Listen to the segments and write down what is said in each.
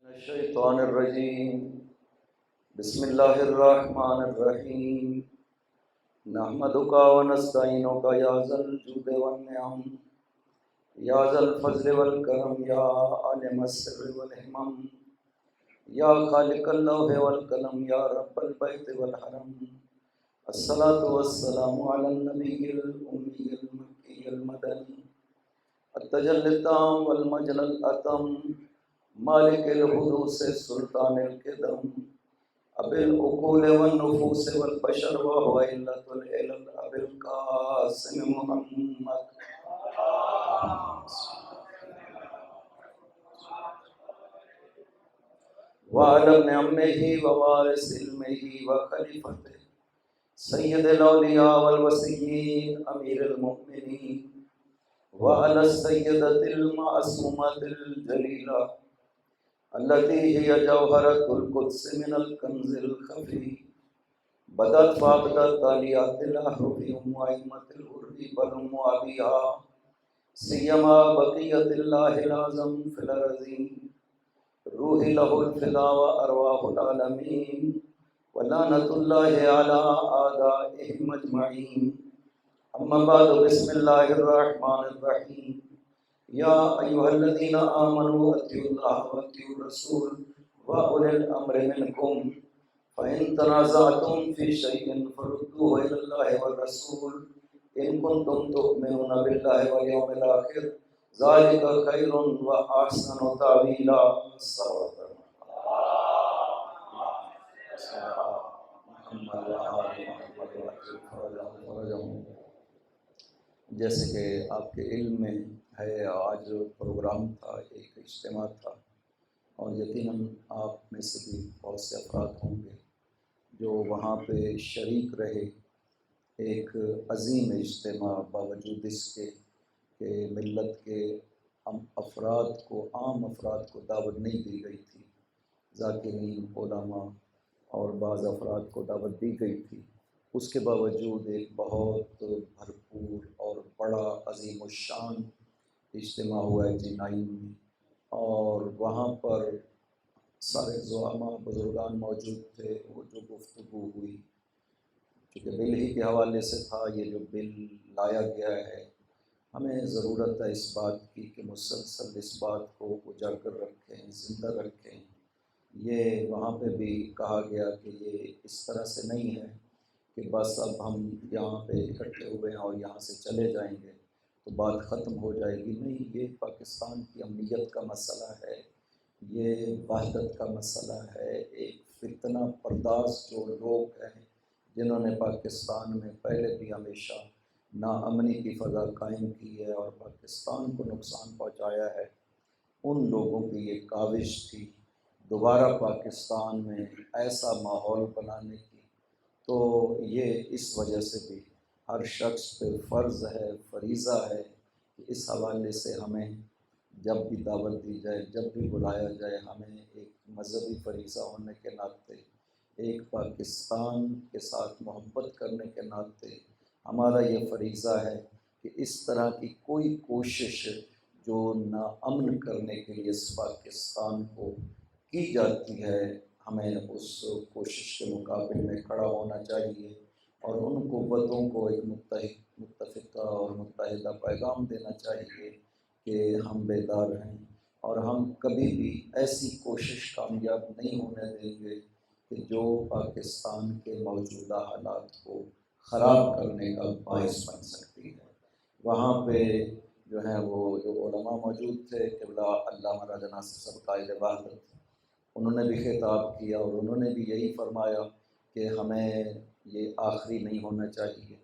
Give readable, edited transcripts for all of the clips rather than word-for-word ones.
الشیطان الرجیم بسم اللہ الرحمن الرحیم نحمدک ونستعینک یا ذا الجود والنعم یا ذا الفضل والکرم یا عالم السر والحمم یا خالق اللوح والقلم یا رب البیت والحرم الصلاة والسلام علی النبی الامی المکی المدنی التجلی التام والمجل الاتم مالک الحدوث سلطان القدم ابی العقول والنفوس والبشر وهو علة العلل ابی القاسم محمد وعلى ابن عمه ووارث علمه وخليفته سید الاولیاء والوصیین امیر المؤمنین وعلى السیدة المعصومة الجلیلہ التي هي جوهرة القدس من الكنز الخفي بدت فاقدت تاليات الأحرف وأئمة الغر بل أبيها سيما بقية الله الأعظم في الأرضين روح له الفداء وأرواح العالمين ولعنة الله على أعدائهم أجمعين أما بعد بسم الله الرحمن الرحيم یا ایھا الذین آمنوا اطیعوا اللہ واطیعوا الرسول واولی الامر منکم فإن تنازعتم فی شیء فردوه الی اللہ والرسول ان کنتم تؤمنون باللہ والیوم الآخر ذلک خیر واحسن تأویلا صلوات جیسے کہ آپ کے علم میں ہے، آج پروگرام تھا، ایک اجتماع تھا، اور یقیناً آپ میں سے بھی بہت سے افراد ہوں گے جو وہاں پہ شریک رہے۔ ایک عظیم اجتماع، باوجود اس کے کہ ملت کے افراد کو، عام افراد کو دعوت نہیں دی گئی تھی، ذاکرین، علماء اور بعض افراد کو دعوت دی گئی تھی، اس کے باوجود ایک بہت بھرپور اور بڑا عظیم الشان اجتماع ہوا ہے جنائی میں، اور وہاں پر سارے زعماء بزرگان موجود تھے۔ وہ جو گفتگو ہوئی، چونکہ بل ہی کے حوالے سے تھا، یہ جو بل لایا گیا ہے، ہمیں ضرورت ہے اس بات کی کہ مسلسل اس بات کو اجاگر رکھیں، زندہ رکھیں۔ یہ وہاں پہ بھی کہا گیا کہ یہ اس طرح سے نہیں ہے کہ بس اب ہم یہاں پہ اکٹھے ہوئے ہیں اور یہاں سے چلے جائیں گے تو بات ختم ہو جائے گی۔ نہیں، یہ پاکستان کی امنیت کا مسئلہ ہے، یہ وحدت کا مسئلہ ہے۔ ایک فتنہ پرداز جو لوگ ہیں جنہوں نے پاکستان میں پہلے بھی ہمیشہ ناامنی کی فضا قائم کی ہے اور پاکستان کو نقصان پہنچایا ہے، ان لوگوں کی یہ کاوش تھی دوبارہ پاکستان میں ایسا ماحول بنانے کی۔ تو یہ اس وجہ سے بھی ہر شخص پہ فرض ہے، فریضہ ہے کہ اس حوالے سے ہمیں جب بھی دعوت دی جائے، جب بھی بلایا جائے، ہمیں ایک مذہبی فریضہ ہونے کے ناطے، ایک پاکستان کے ساتھ محبت کرنے کے ناطے ہمارا یہ فریضہ ہے کہ اس طرح کی کوئی کوشش جو ناامن کرنے کے لیے اس پاکستان کو کی جاتی ہے، ہمیں اس کوشش کے مقابل میں کھڑا ہونا چاہیے اور ان قوتوں کو ایک متفقہ اور متحدہ پیغام دینا چاہیے کہ ہم بیدار ہیں اور ہم کبھی بھی ایسی کوشش کامیاب نہیں ہونے دیں گے کہ جو پاکستان کے موجودہ حالات کو خراب کرنے کا باعث بن سکتی ہے۔ وہاں پہ جو ہیں وہ جو علماء موجود تھے، قبلہ علامہ راجہ ناصر صاحب قائد وحدت، انہوں نے بھی خطاب کیا اور انہوں نے بھی یہی فرمایا کہ ہمیں یہ آخری نہیں ہونا چاہیے،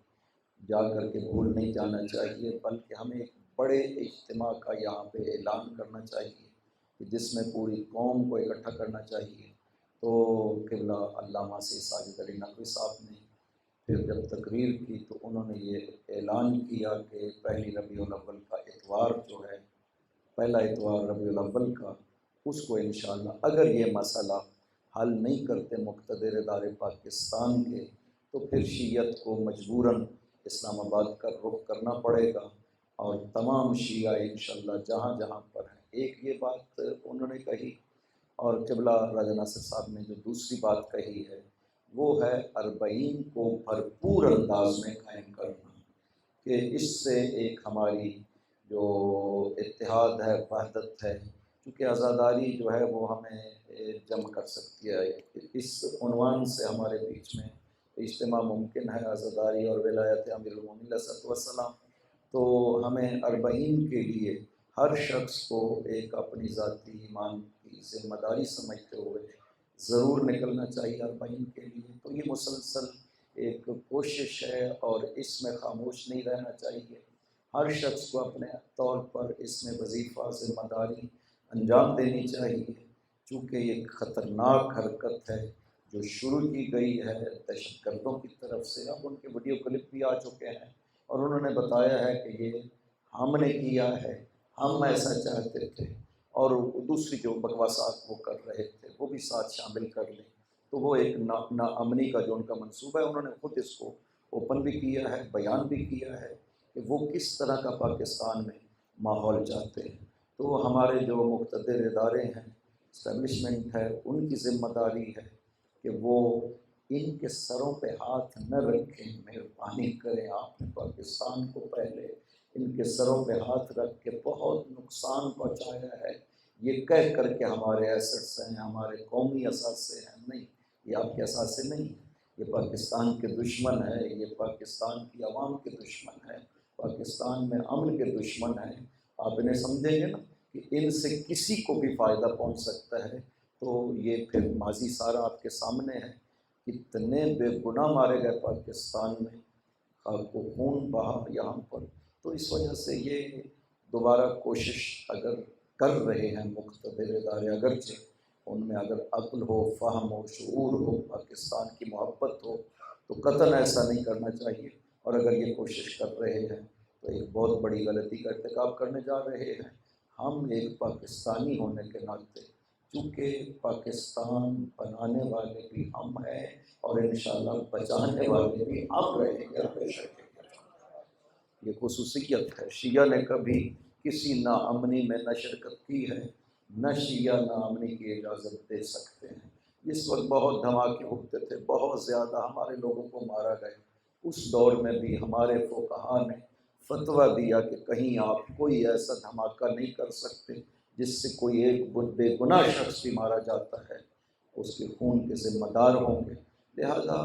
جا کر کے بھول نہیں جانا چاہیے، بلکہ ہمیں ایک بڑے اجتماع کا یہاں پہ اعلان کرنا چاہیے کہ جس میں پوری قوم کو اکٹھا کرنا چاہیے۔ تو قبلہ علامہ سے ساجد علی نقوی صاحب نے پھر جب تقریر کی تو انہوں نے یہ اعلان کیا کہ پہلی ربیع الاول کا اتوار جو ہے، پہلا اتوار ربیع الاول کا، اس کو انشاءاللہ اگر یہ مسئلہ حل نہیں کرتے مقتدر ادارے پاکستان کے تو پھر شیعت کو مجبوراً اسلام آباد کا رخ کرنا پڑے گا، اور تمام شیعہ انشاءاللہ جہاں جہاں پر ہیں۔ ایک یہ بات انہوں نے کہی اور قبلہ راجہ ناصر صاحب نے جو دوسری بات کہی ہے وہ ہے 40 کو بھرپور انداز میں قائم کرنا، کہ اس سے ایک ہماری جو اتحاد ہے، وحدت ہے، کیونکہ عزاداری جو ہے وہ ہمیں جمع کر سکتی ہے۔ اس عنوان سے ہمارے بیچ میں اجتماع ممکن ہے، عزاداری اور ولایت امیر المومنین علیہ الصلوۃ والسلام۔ تو ہمیں 40 کے لیے ہر شخص کو ایک اپنی ذاتی ایمان کی ذمہ داری سمجھتے ہوئے ضرور نکلنا چاہیے 40 کے لیے۔ تو یہ مسلسل ایک کوشش ہے اور اس میں خاموش نہیں رہنا چاہیے، ہر شخص کو اپنے طور پر اس میں وظیفہ ذمہ داری انجام دینی چاہیے، چونکہ یہ خطرناک حرکت ہے جو شروع کی گئی ہے دہشت گردوں کی طرف سے۔ اب ان کے ویڈیو کلپ بھی آ چکے ہیں اور انہوں نے بتایا ہے کہ یہ ہم نے کیا ہے، ہم ایسا چاہتے تھے، اور دوسری جو بکواسات وہ کر رہے تھے وہ بھی ساتھ شامل کر لیں۔ تو وہ ایک ناامنی کا جو ان کا منصوبہ ہے، انہوں نے خود اس کو اوپن بھی کیا ہے، بیان بھی کیا ہے کہ وہ کس طرح کا پاکستان میں ماحول چاہتے ہیں۔ تو ہمارے جو مقتدر ادارے ہیں، اسٹیبلشمنٹ ہے، ان کی ذمہ داری ہے کہ وہ ان کے سروں پہ ہاتھ نہ رکھیں، مہربانی کریں۔ آپ نے پاکستان کو پہلے ان کے سروں پہ ہاتھ رکھ کے بہت نقصان پہنچایا ہے، یہ کہہ کر کے ہمارے ایسٹس ہیں، ہمارے قومی اثاثے ہیں۔ نہیں، یہ آپ کے اثاثے نہیں ہیں، یہ پاکستان کے دشمن ہے، یہ پاکستان کی عوام کے دشمن ہے، پاکستان میں امن کے دشمن ہیں۔ آپ انہیں سمجھیں گے نا کہ ان سے کسی کو بھی فائدہ پہنچ سکتا ہے، تو یہ پھر ماضی سارا آپ کے سامنے ہے، کتنے بے گناہ مارے گئے پاکستان میں، خاک و خون بہا یہاں پر۔ تو اس وجہ سے یہ دوبارہ کوشش اگر کر رہے ہیں مقتدر ادارے، اگرچہ ان میں اگر عقل ہو، فہم ہو، شعور ہو، پاکستان کی محبت ہو، تو قطعاً ایسا نہیں کرنا چاہیے۔ اور اگر یہ کوشش کر رہے ہیں تو ایک بہت بڑی غلطی کا ارتکاب کرنے جا رہے ہیں۔ ہم ایک پاکستانی ہونے کے ناطے، چونکہ پاکستان بنانے والے بھی ہم ہیں اور انشاءاللہ بچانے والے بھی ہم رہیں گے ہمیشہ کے لیے۔ یہ خصوصیت ہے، شیعہ نے کبھی کسی ناامنی میں نہ شرکت کی ہے، نہ شیعہ ناامنی کی اجازت دے سکتے ہیں۔ اس وقت بہت دھماکے اٹھتے تھے، بہت زیادہ ہمارے لوگوں کو مارا گیا، اس دور میں بھی ہمارے فقہا نے فتویٰ دیا کہ کہیں آپ کوئی ایسا دھماکہ نہیں کر سکتے جس سے کوئی ایک بے گناہ شخص بھی مارا جاتا ہے، اس کے خون کے ذمہ دار ہوں گے۔ لہذا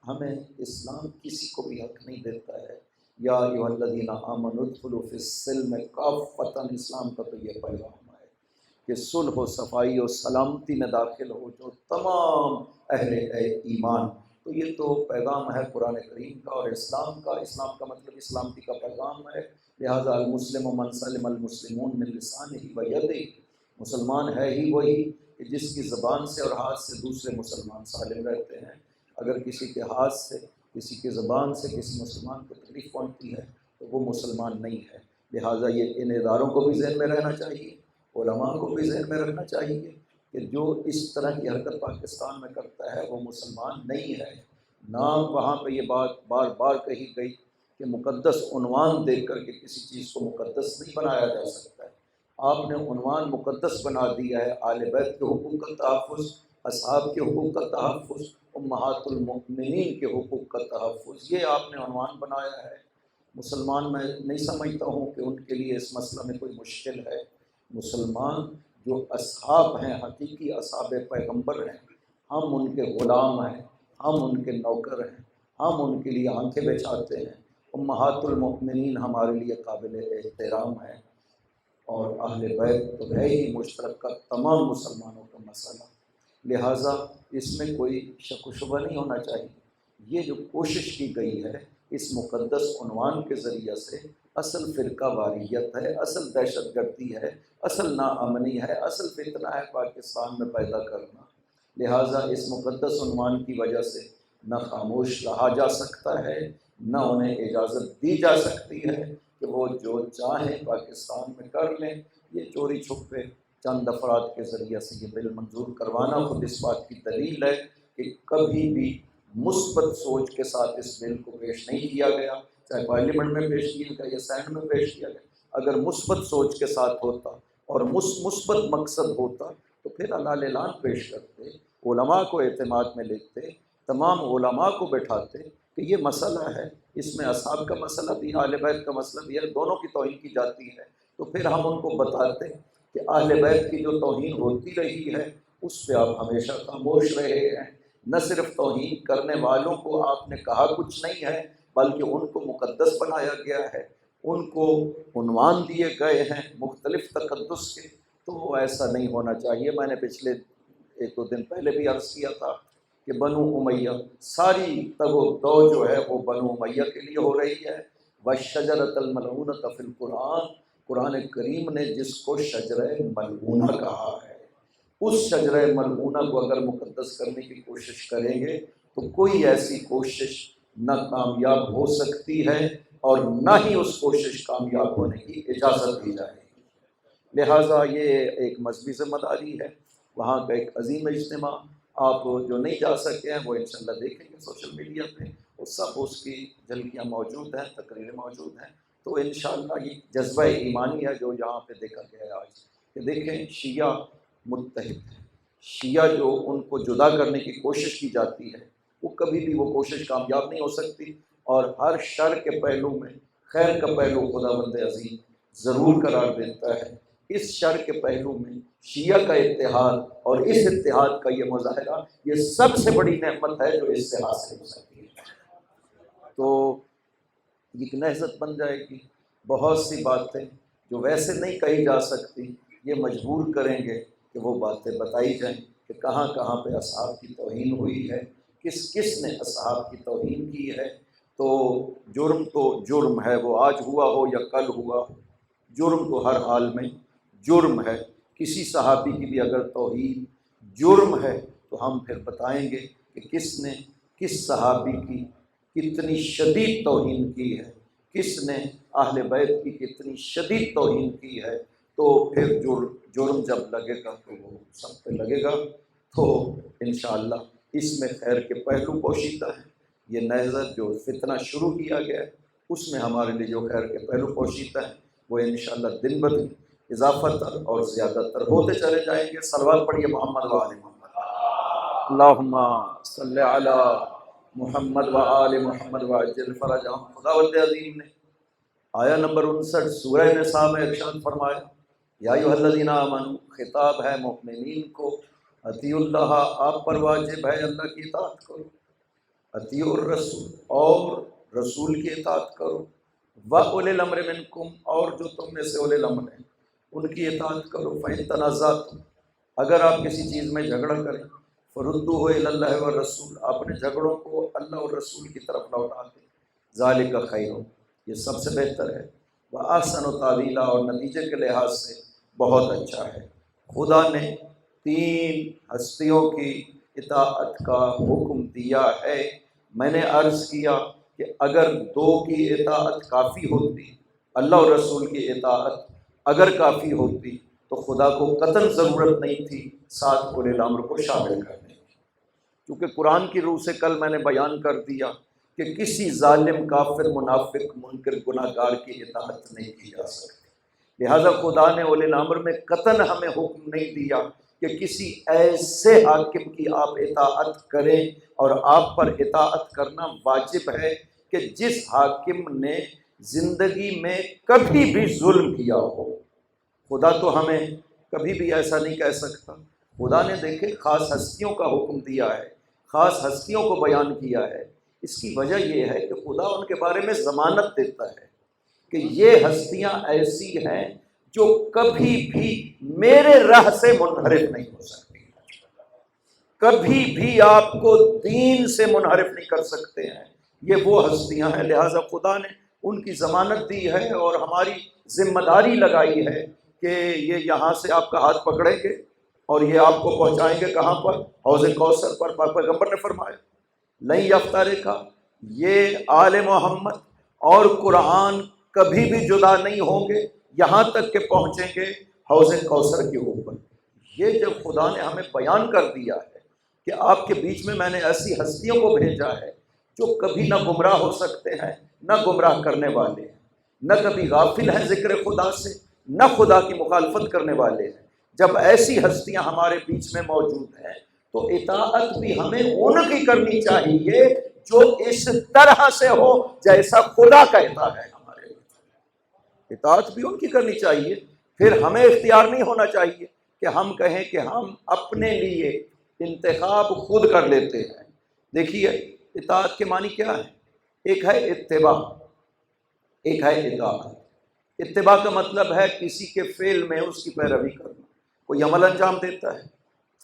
ہمیں اسلام کسی کو بھی حق نہیں دیتا ہے، یا ایھا الذین آمنوا ادخلوا فی السلم کافۃ، اسلام کا تو یہ پیغام ہے کہ صلح و صفائی و سلامتی میں داخل ہو جو تمام اہل ایمان۔ تو یہ تو پیغام ہے قرآن کریم کا اور اسلام کا۔ اسلام کا مطلب اسلامتی کا پیغام ہے۔ لہذا المسلم من سلم المسلمون من لسانہ و یدہ، مسلمان ہے ہی وہی کہ جس کی زبان سے اور ہاتھ سے دوسرے مسلمان سالم رہتے ہیں۔ اگر کسی کے ہاتھ سے، کسی کی زبان سے کسی مسلمان کو تکلیف پہنچتی ہے تو وہ مسلمان نہیں ہے۔ لہٰذا یہ ان اداروں کو بھی ذہن میں رہنا چاہیے، علماء کو بھی ذہن میں رکھنا چاہیے کہ جو اس طرح کی حرکت پاکستان میں کرتا ہے وہ مسلمان نہیں ہے۔ نام وہاں پہ یہ بات بار بار کہی گئی کہ مقدس عنوان دے کر کے کسی چیز کو مقدس نہیں بنایا جا سکتا ہے۔ آپ نے عنوان مقدس بنا دیا ہے، آل بیت کے حقوق کا تحفظ، اصحاب کے حقوق کا تحفظ، امہات المؤمنین کے حقوق کا تحفظ، یہ آپ نے عنوان بنایا ہے۔ مسلمان میں نہیں سمجھتا ہوں کہ ان کے لیے اس مسئلہ میں کوئی مشکل ہے۔ مسلمان جو اصحاب ہیں، حقیقی اصحاب پیغمبر ہیں، ہم ان کے غلام ہیں، ہم ان کے نوکر ہیں، ہم ان کے لیے آنکھیں بچھاتے ہیں۔ امہات المؤمنین ہمارے لیے قابل احترام ہیں، اور اہل بیت تو ہے ہی مشترکہ تمام مسلمانوں کا مسئلہ۔ لہٰذا اس میں کوئی شک و شبہ نہیں ہونا چاہیے۔ یہ جو کوشش کی گئی ہے اس مقدس عنوان کے ذریعے سے، اصل فرقہ واریت ہے، اصل دہشت گردی ہے، اصل ناامنی ہے، اصل فتنہ ہے پاکستان میں پیدا کرنا۔ لہٰذا اس مقدس عنوان کی وجہ سے نہ خاموش رہا جا سکتا ہے، نہ انہیں اجازت دی جا سکتی ہے کہ وہ جو چاہیں پاکستان میں کر لیں۔ یہ چوری چھپے چند افراد کے ذریعے سے یہ بل منظور کروانا خود اس بات کی دلیل ہے کہ کبھی بھی مثبت سوچ کے ساتھ اس بل کو پیش نہیں کیا گیا، چاہے پارلیمنٹ میں پیش کیا گیا یا سینٹ میں پیش کیا گیا۔ اگر مثبت سوچ کے ساتھ ہوتا اور مثبت مقصد ہوتا تو پھر اعلان پیش کرتے، علماء کو اعتماد میں لیتے، تمام علماء کو بٹھاتے کہ یہ مسئلہ ہے، اس میں اصحاب کا مسئلہ بھی ہے، اہل بیت کا مسئلہ بھی ہے، دونوں کی توہین کی جاتی ہے، تو پھر ہم ان کو بتاتے کہ اہل بیت کی جو توہین ہوتی رہی ہے اس پہ آپ ہمیشہ خاموش رہے ہیں، نہ صرف توہین کرنے والوں کو آپ نے کہا کچھ نہیں ہے، بلکہ ان کو مقدس بنایا گیا ہے، ان کو عنوان دیے گئے ہیں مختلف تقدس کے، تو ایسا نہیں ہونا چاہیے۔ میں نے پچھلے ایک دو دن پہلے بھی عرض کیا تھا کہ بنو امیہ ساری تگ و دو جو ہے وہ بنو امیہ کے لیے ہو رہی ہے۔ وَالشَّجَرَةَ الْمَلْعُونَةَ فِي الْقُرْآنِ، قرآن کریم نے جس کو شجرہ ملعونہ کہا ہے، اس شجرہ ملعونہ کو اگر مقدس کرنے کی کوشش کریں گے تو کوئی ایسی کوشش نہ کامیاب ہو سکتی ہے اور نہ ہی اس کوشش کامیاب ہونے کی اجازت دی جائے گی۔ لہٰذا یہ ایک مذہبی ذمہ داری ہے، وہاں کا ایک عظیم اجتماع، آپ جو نہیں جا سکے ہیں وہ انشاءاللہ دیکھیں گے سوشل میڈیا پہ، وہ سب اس کی جھلکیاں موجود ہیں، تقریریں موجود ہیں، تو انشاءاللہ یہ جذبہ ایمانی ہے جو یہاں پہ دیکھا گیا ہے آج، کہ دیکھیں شیعہ متحد ہیں، شیعہ جو ان کو جدا کرنے کی کوشش کی جاتی ہے وہ کبھی بھی وہ کوشش کامیاب نہیں ہو سکتی، اور ہر شر کے پہلو میں خیر کا پہلو خداوند عظیم ضرور قرار دیتا ہے۔ اس شر کے پہلو میں شیعہ کا اتحاد اور اس اتحاد کا یہ مظاہرہ، یہ سب سے بڑی نعمت ہے جو اس سے حاصل ہو سکتی ہے۔ تو ایک نہضت بن جائے گی، بہت سی باتیں جو ویسے نہیں کہی جا سکتی یہ مجبور کریں گے کہ وہ باتیں بتائی جائیں کہ کہاں کہاں پہ اصحاب کی توہین ہوئی ہے، کس کس نے اصحاب کی توہین کی ہے۔ تو جرم ہے، وہ آج ہوا ہو یا کل ہوا ہو، جرم تو ہر حال میں جرم ہے۔ کسی صحابی کی بھی اگر توہین جرم ہے تو ہم پھر بتائیں گے کہ کس نے کس صحابی کی کتنی شدید توہین کی ہے، کس نے اہل بیت کی کتنی شدید توہین کی ہے، تو پھر جرم جب لگے گا تو وہ سب پہ لگے گا۔ تو انشاءاللہ اس میں خیر کے پہلو پوشیدہ ہیں، یہ نہضت جو فتنہ شروع کیا گیا ہے اس میں ہمارے لیے جو خیر کے پہلو پوشیدہ ہیں وہ انشاءاللہ دن بدن اضافہ تر اور زیادہ تر ہوتے چلے جائیں گے۔ صلوات پڑھیے محمد و آل محمد، اللہم صلی علی محمد و آل محمد وعجل فرجہم۔ خداوند عظیم نے آیا نمبر 59 سورہ نساء میں ارشاد فرمایا، یا ایھا الذین آمنوا، خطاب ہے مؤمنین کو، اطیعوا اللہ، آپ پر واجب ہے اللہ کی اطاعت کرو، اطیعوا الرسول، اور رسول کی اطاعت کرو، وَأُولِي الْأَمْرِ مِنْکُمْ، اور جو تم میں سے اولی الامر ہیں ان کی اطاعت کرو، فَإِن تَنَازَعْتُمْ، اگر آپ کسی چیز میں جھگڑا کریں، فَرُدُّوهُ إِلَى اللَّهِ وَالرَّسُولِ، اپنے جھگڑوں کو اللہ اور رسول کی طرف لوٹا دیں، ذَلِكَ خَيْرٌ، یہ سب سے بہتر ہے، وَأَحْسَنُ تَأْوِيلًا، اور نتیجے کے لحاظ سے بہت اچھا ہے۔ خدا نے 3 ہستیوں کی اطاعت کا حکم دیا ہے۔ میں نے عرض کیا کہ اگر 2 کی اطاعت کافی ہوتی، اللہ اور رسول کی اطاعت اگر کافی ہوتی تو خدا کو قطعاً ضرورت نہیں تھی 7 اولی الامر کو شامل کرنے کی، کیونکہ قرآن کی روح سے کل میں نے بیان کر دیا کہ کسی ظالم، کافر، منافق، منکر، گناہ گار کی اطاعت نہیں کی جا سکتی، لہذا خدا نے اولی الامر میں قطعاً ہمیں حکم نہیں دیا کہ کسی ایسے حاکم کی آپ اطاعت کریں، اور آپ پر اطاعت کرنا واجب ہے کہ جس حاکم نے زندگی میں کبھی بھی ظلم کیا ہو۔ خدا تو ہمیں کبھی بھی ایسا نہیں کہہ سکتا۔ خدا نے دیکھے خاص ہستیوں کا حکم دیا ہے، خاص ہستیوں کو بیان کیا ہے، اس کی وجہ یہ ہے کہ خدا ان کے بارے میں ضمانت دیتا ہے کہ یہ ہستیاں ایسی ہیں جو کبھی بھی میرے راہ سے منحرف نہیں ہو سکتی، کبھی بھی آپ کو دین سے منحرف نہیں کر سکتے ہیں، یہ وہ ہستیاں ہیں۔ لہٰذا خدا نے ان کی ضمانت دی ہے اور ہماری ذمہ داری لگائی ہے کہ یہ یہاں سے آپ کا ہاتھ پکڑیں گے اور یہ آپ کو پہنچائیں گے کہاں پر؟ حوض کوثر پر۔ پاک پیغمبر نے فرمایا لن یفترقا، یہ آل محمد اور قرآن کبھی بھی جدا نہیں ہوں گے یہاں تک کہ پہنچیں گے حوض کوثر کے اوپر۔ یہ جب خدا نے ہمیں بیان کر دیا ہے کہ آپ کے بیچ میں نے ایسی ہستیوں کو بھیجا ہے جو کبھی نہ گمراہ ہو سکتے ہیں، نہ گمراہ کرنے والے ہیں، نہ کبھی غافل ہیں ذکر خدا سے، نہ خدا کی مخالفت کرنے والے ہیں، جب ایسی ہستیاں ہمارے بیچ میں موجود ہیں تو اطاعت بھی ہمیں ان کی کرنی چاہیے جو اس طرح سے ہو جیسا خدا کہتا ہے ہمارے لیے۔ اطاعت بھی ان کی کرنی چاہیے۔ پھر ہمیں اختیار نہیں ہونا چاہیے کہ ہم کہیں کہ ہم اپنے لیے انتخاب خود کر لیتے ہیں۔ دیکھیے اطاعت کے معنی کیا ہے؟ ایک ہے اتباع، ایک ہے اطاعت۔ اتباع کا مطلب ہے کسی کے فعل میں اس کی پیروی کرنا۔ کوئی عمل انجام دیتا ہے،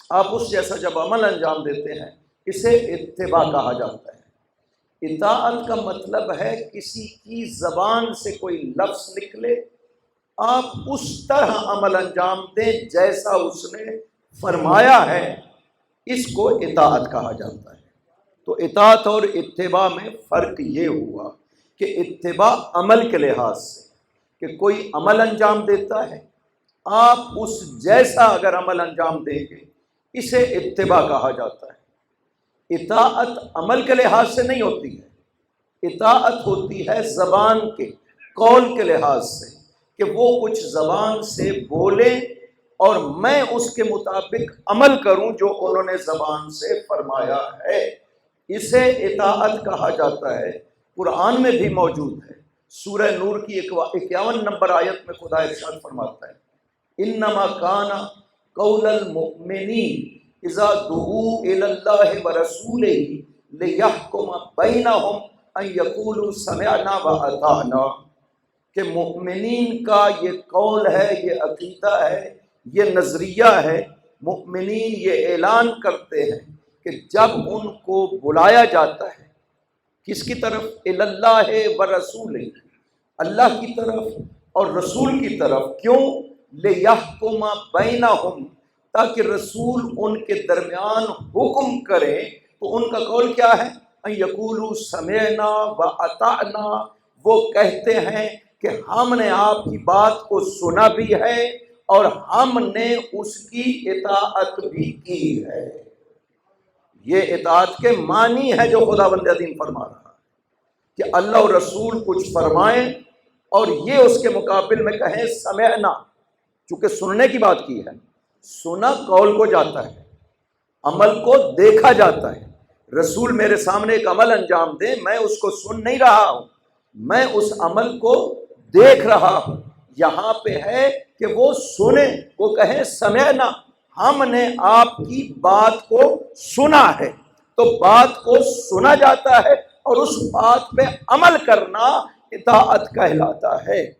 آپ اس جیسا جب عمل انجام دیتے ہیں اسے اتباع کہا جاتا ہے۔ اطاعت کا مطلب ہے کسی کی زبان سے کوئی لفظ نکلے، آپ اس طرح عمل انجام دیں جیسا اس نے فرمایا ہے، اس کو اطاعت کہا جاتا ہے۔ تو اطاعت اور اتباع میں فرق یہ ہوا کہ اتباع عمل کے لحاظ سے کہ کوئی عمل انجام دیتا ہے، آپ اس جیسا اگر عمل انجام دیں گے اسے اتباع کہا جاتا ہے۔ اطاعت عمل کے لحاظ سے نہیں ہوتی ہے، اطاعت ہوتی ہے زبان کے، قول کے لحاظ سے، کہ وہ کچھ زبان سے بولیں اور میں اس کے مطابق عمل کروں جو انہوں نے زبان سے فرمایا ہے، اسے اطاعت کہا جاتا ہے۔ قرآن میں بھی موجود ہے، سورہ نور کی 51 نمبر آیت میں خدا ارشاد فرماتا ہے انما کان قول المؤمنین اذا دعوا الی اللہ ورسولہ لیحکم بینہم ان یقولوا سمعنا واطعنا، کہ مؤمنین کا یہ قول ہے، یہ عقیدہ ہے، یہ نظریہ ہے۔ مؤمنین یہ اعلان کرتے ہیں کہ جب ان کو بلایا جاتا ہے کس کی طرف؟ الی اللہ ورسولہ، اللہ کی طرف اور رسول کی طرف۔ کیوں؟ لیحکم بینہم، تاکہ رسول ان کے درمیان حکم کرے۔ تو ان کا قول کیا ہے؟ ان یقولوا سمعنا واطعنا، وہ کہتے ہیں کہ ہم نے آپ کی بات کو سنا بھی ہے اور ہم نے اس کی اطاعت بھی کی ہے۔ یہ اطاعت کے معنی ہے جو خداوند عظیم فرما رہا ہے کہ اللہ اور رسول کچھ فرمائیں اور یہ اس کے مقابل میں کہیں سمعنا، چونکہ سننے کی بات کی ہے۔ سنا قول کو جاتا ہے، عمل کو دیکھا جاتا ہے۔ رسول میرے سامنے ایک عمل انجام دے، میں اس کو سن نہیں رہا ہوں، میں اس عمل کو دیکھ رہا ہوں۔ یہاں پہ ہے کہ وہ سنیں، وہ کہیں سمعنا، ہم نے آپ کی بات کو سنا ہے۔ تو بات کو سنا جاتا ہے اور اس بات پہ عمل کرنا اطاعت کہلاتا ہے۔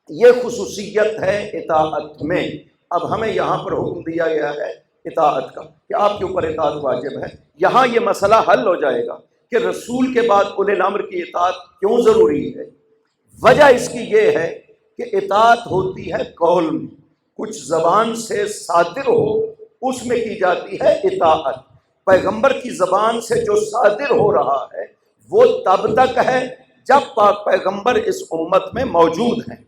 یہ خصوصیت ہے اطاعت میں۔ اب ہمیں یہاں پر حکم دیا گیا ہے اطاعت کا کہ آپ کے اوپر اطاعت واجب ہے۔ یہاں یہ مسئلہ حل ہو جائے گا کہ رسول کے بعد اولی الامر کی اطاعت کیوں ضروری ہے۔ وجہ اس کی یہ ہے کہ اطاعت ہوتی ہے قول میں، کچھ زبان سے صادر ہو اس میں کی جاتی ہے اطاعت۔ پیغمبر کی زبان سے جو صادر ہو رہا ہے وہ تب تک ہے جب پاک پیغمبر اس امت میں موجود ہیں۔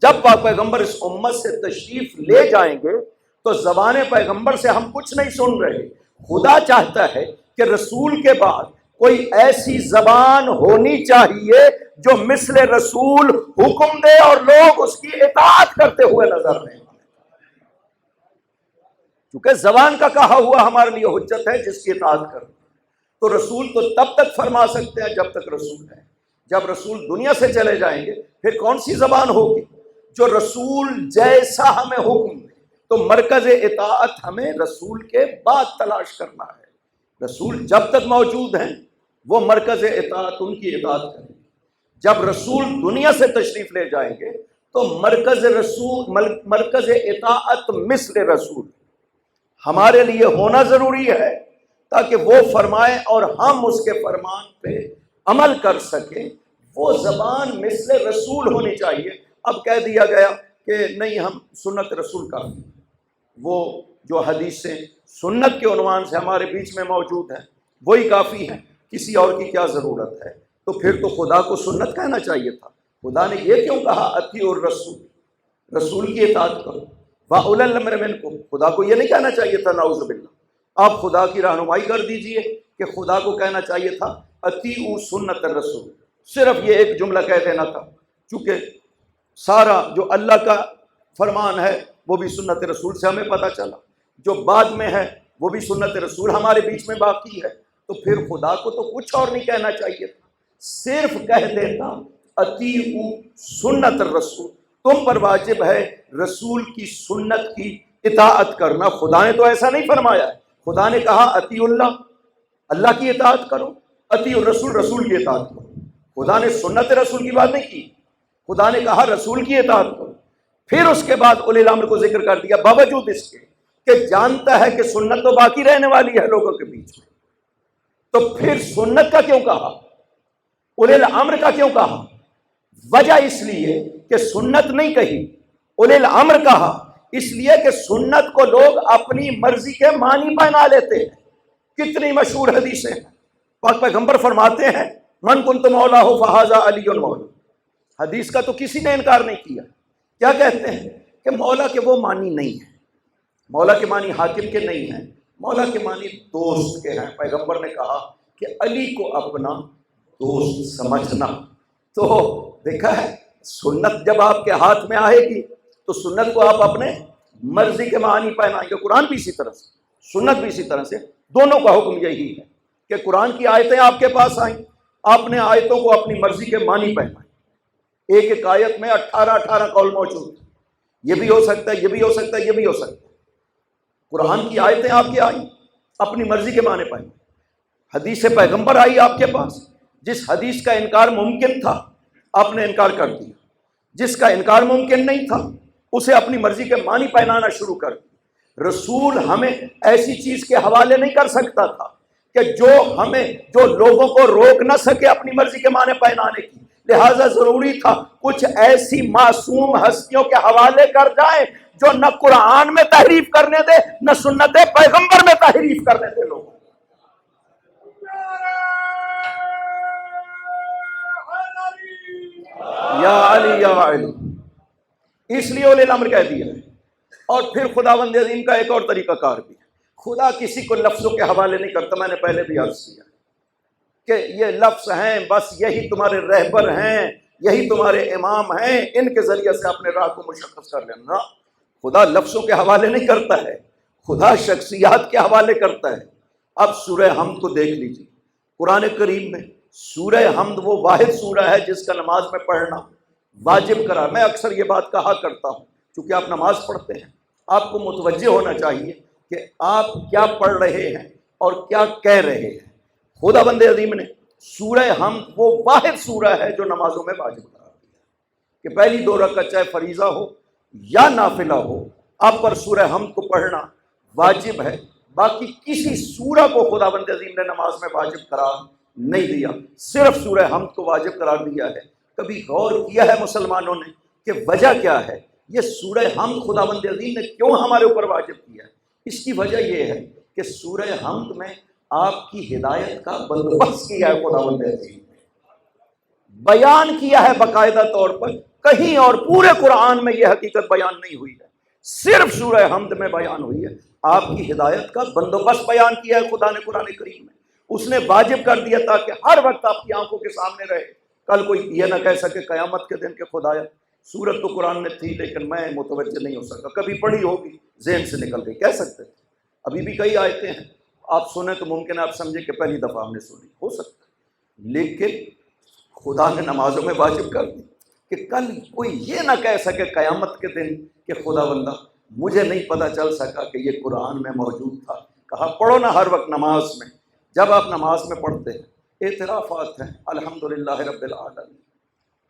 جب پاک پیغمبر اس امت سے تشریف لے جائیں گے تو زبان پیغمبر سے ہم کچھ نہیں سن رہے۔ خدا چاہتا ہے کہ رسول کے بعد کوئی ایسی زبان ہونی چاہیے جو مثل رسول حکم دے اور لوگ اس کی اطاعت کرتے ہوئے نظر رہیں۔ کیونکہ زبان کا کہا ہوا ہمارے لیے حجت ہے جس کی اطاعت کرنا۔ تو رسول تو تب تک فرما سکتے ہیں جب تک رسول ہے۔ جب رسول دنیا سے چلے جائیں گے پھر کون سی زبان ہوگی؟ جو رسول جیسا ہمیں حکم دے۔ تو مرکز اطاعت ہمیں رسول کے بعد تلاش کرنا ہے۔ رسول جب تک موجود ہیں وہ مرکز اطاعت ان کی اطاعت کریں گے۔ جب رسول دنیا سے تشریف لے جائیں گے تو مرکز اطاعت مثل رسول ہمارے لیے ہونا ضروری ہے تاکہ وہ فرمائے اور ہم اس کے فرمان پہ عمل کر سکیں۔ وہ زبان مثل رسول ہونی چاہیے۔ اب کہہ دیا گیا کہ نہیں، ہم سنت رسول کافی، وہ جو حدیثیں سنت کے عنوان سے ہمارے بیچ میں موجود ہیں وہی کافی ہیں، کسی اور کی کیا ضرورت ہے؟ تو پھر تو خدا کو سنت کہنا چاہیے تھا۔ خدا نے یہ کیوں کہا اطیعوا الرسول، رسول کی اطاعت کرو، وَأُولِي الْأَمْرِ مِنْکُمْ، خدا کو یہ نہیں کہنا چاہیے تھا نعوذ باللہ۔ آپ خدا کی رہنمائی کر دیجئے کہ خدا کو کہنا چاہیے تھا اطیعوا سنت الرسول، صرف یہ ایک جملہ کہہ دینا تھا، چونکہ سارا جو اللہ کا فرمان ہے وہ بھی سنت رسول سے ہمیں پتہ چلا، جو بعد میں ہے وہ بھی سنت رسول ہمارے بیچ میں باقی ہے، تو پھر خدا کو تو کچھ اور نہیں کہنا چاہیے تھا، صرف کہہ دیتا اطیعوا سنت الرسول، تم پر واجب ہے رسول کی سنت کی اطاعت کرنا۔ خدا نے تو ایسا نہیں فرمایا ہے، خدا نے کہا اطیعوا اللہ، اللہ کی اطاعت کرو، اطیعوا الرسول، رسول کی اطاعت کرو۔ خدا نے سنت رسول کی بات نہیں کی، خدا نے کہا رسول کی اطاعت کرو۔ پھر اس کے بعد اولی الامر کو ذکر کر دیا، باوجود اس کے کہ جانتا ہے کہ سنت تو باقی رہنے والی ہے لوگوں کے بیچ میں، تو پھر سنت کا کیوں کہا، اولی الامر کا کیوں کہا؟ وجہ اس لیے کہ سنت نہیں کہی، اولی الامر کہا، اس لیے کہ سنت کو لوگ اپنی مرضی کے معنی بنا لیتے ہیں۔ کتنی مشہور حدیثیں ہیں، پاک پیغمبر فرماتے ہیں من کنت مولا ہو فہذا علی مولا، حدیث کا تو کسی نے انکار نہیں کیا۔ کیا کہتے ہیں کہ مولا کے وہ معنی نہیں ہیں، مولا کے معنی حاکم کے نہیں ہیں، مولا کے معنی دوست کے ہیں۔ پیغمبر نے کہا کہ علی کو اپنا دوست سمجھنا۔ تو دیکھا ہے، سنت جب آپ کے ہاتھ میں آئے گی تو سنت کو آپ اپنے مرضی کے معنی پہنائیں گے۔ قرآن بھی اسی طرح سے، سنت بھی اسی طرح سے، دونوں کا حکم یہی ہے کہ قرآن کی آیتیں آپ کے پاس آئیں، آپ نے آیتوں کو اپنی مرضی کے معنی پہنائیں۔ ایک ایک آیت میں 18 قول موجود ہیں، یہ بھی ہو سکتا ہے، یہ بھی ہو سکتا ہے، یہ بھی ہو سکتا ہے۔ قرآن کی آیتیں آپ کی آئیں، اپنی مرضی کے معنی پہنائیں۔ حدیث پیغمبر آئی آپ کے پاس، جس حدیث کا انکار ممکن تھا آپ نے انکار کر دیا، جس کا انکار ممکن نہیں تھا اسے اپنی مرضی کے معنی پہنانا شروع کر دیا۔ رسول ہمیں ایسی چیز کے حوالے نہیں کر سکتا تھا کہ جو لوگوں کو روک نہ سکے اپنی مرضی کے معنی پہنانے کی، لہذا ضروری تھا کچھ ایسی معصوم ہستیوں کے حوالے کر جائیں جو نہ قرآن میں تحریف کرنے دے، نہ سنت پیغمبر میں تحریف کرنے دے لوگوں۔ یا علی یا علی، اس لیے اولی الامر کہہ دیا ہے۔ اور پھر خداوند عظیم کا ایک اور طریقہ کار بھی ہے، خدا کسی کو لفظوں کے حوالے نہیں کرتا۔ میں نے پہلے بھی عرض کیا کہ یہ لفظ ہیں، بس یہی تمہارے رہبر ہیں، یہی تمہارے امام ہیں، ان کے ذریعے سے اپنے راہ کو مشخص کر لینا۔ خدا لفظوں کے حوالے نہیں کرتا ہے، خدا شخصیات کے حوالے کرتا ہے۔ اب سورہ حمد کو دیکھ لیجیے، قرآن کریم میں سورہ حمد وہ واحد سورہ ہے جس کا نماز میں پڑھنا واجب قرار۔ میں اکثر یہ بات کہا کرتا ہوں، چونکہ آپ نماز پڑھتے ہیں، آپ کو متوجہ ہونا چاہیے کہ آپ کیا پڑھ رہے ہیں اور کیا کہہ رہے ہیں۔ خداوند عظیم نے سورہ حمد وہ واحد سورہ ہے جو نمازوں میں واجب قرار دیا کہ پہلی 2 رکعت چاہے فریضہ ہو یا نافلہ ہو، آپ پر سورہ حمد کو پڑھنا واجب ہے۔ باقی کسی سورہ کو خداوند عظیم نے نماز میں واجب قرار نہیں دیا، صرف سورہ حمد کو واجب قرار دیا ہے۔ کبھی غور کیا ہے مسلمانوں نے کہ وجہ کیا ہے؟ یہ سورہ حمد خداوند عظیم نے کیوں ہمارے اوپر واجب کیا ہے؟ اس کی وجہ یہ ہے کہ سورہ حمد میں آپ کی ہدایت کا بندوبست کیا ہے خداوند عظیم نے، بیان کیا ہے باقاعدہ طور پر۔ کہیں اور پورے قرآن میں یہ حقیقت بیان نہیں ہوئی ہے، صرف سورہ حمد میں بیان ہوئی ہے۔ آپ کی ہدایت کا بندوبست بیان کیا ہے خدا نے قرآن کریم میں، اس نے واجب کر دیا تاکہ ہر وقت آپ کی آنکھوں کے سامنے رہے۔ کل کوئی یہ نہ کہہ سکے قیامت کے دن کے خدایا سورت تو قرآن میں تھی لیکن میں متوجہ نہیں ہو سکا، کبھی پڑھی ہوگی ذہن سے نکل گئی، کہہ سکتے تھے۔ ابھی بھی کئی آیتیں ہیں آپ سنیں تو ممکن ہے آپ سمجھیں کہ پہلی دفعہ ہم نے سنی، ہو سکتا ہے، لیکن خدا نے نمازوں میں واجب کر دی کہ کل کوئی یہ نہ کہہ سکے قیامت کے دن کہ خدا بندہ مجھے نہیں پتہ چل سکا کہ یہ قرآن میں موجود تھا۔ کہا پڑھو نا ہر وقت نماز میں۔ جب آپ نماز میں پڑھتے ہیں اعترافات ہیں، الحمدللہ رب العالمین،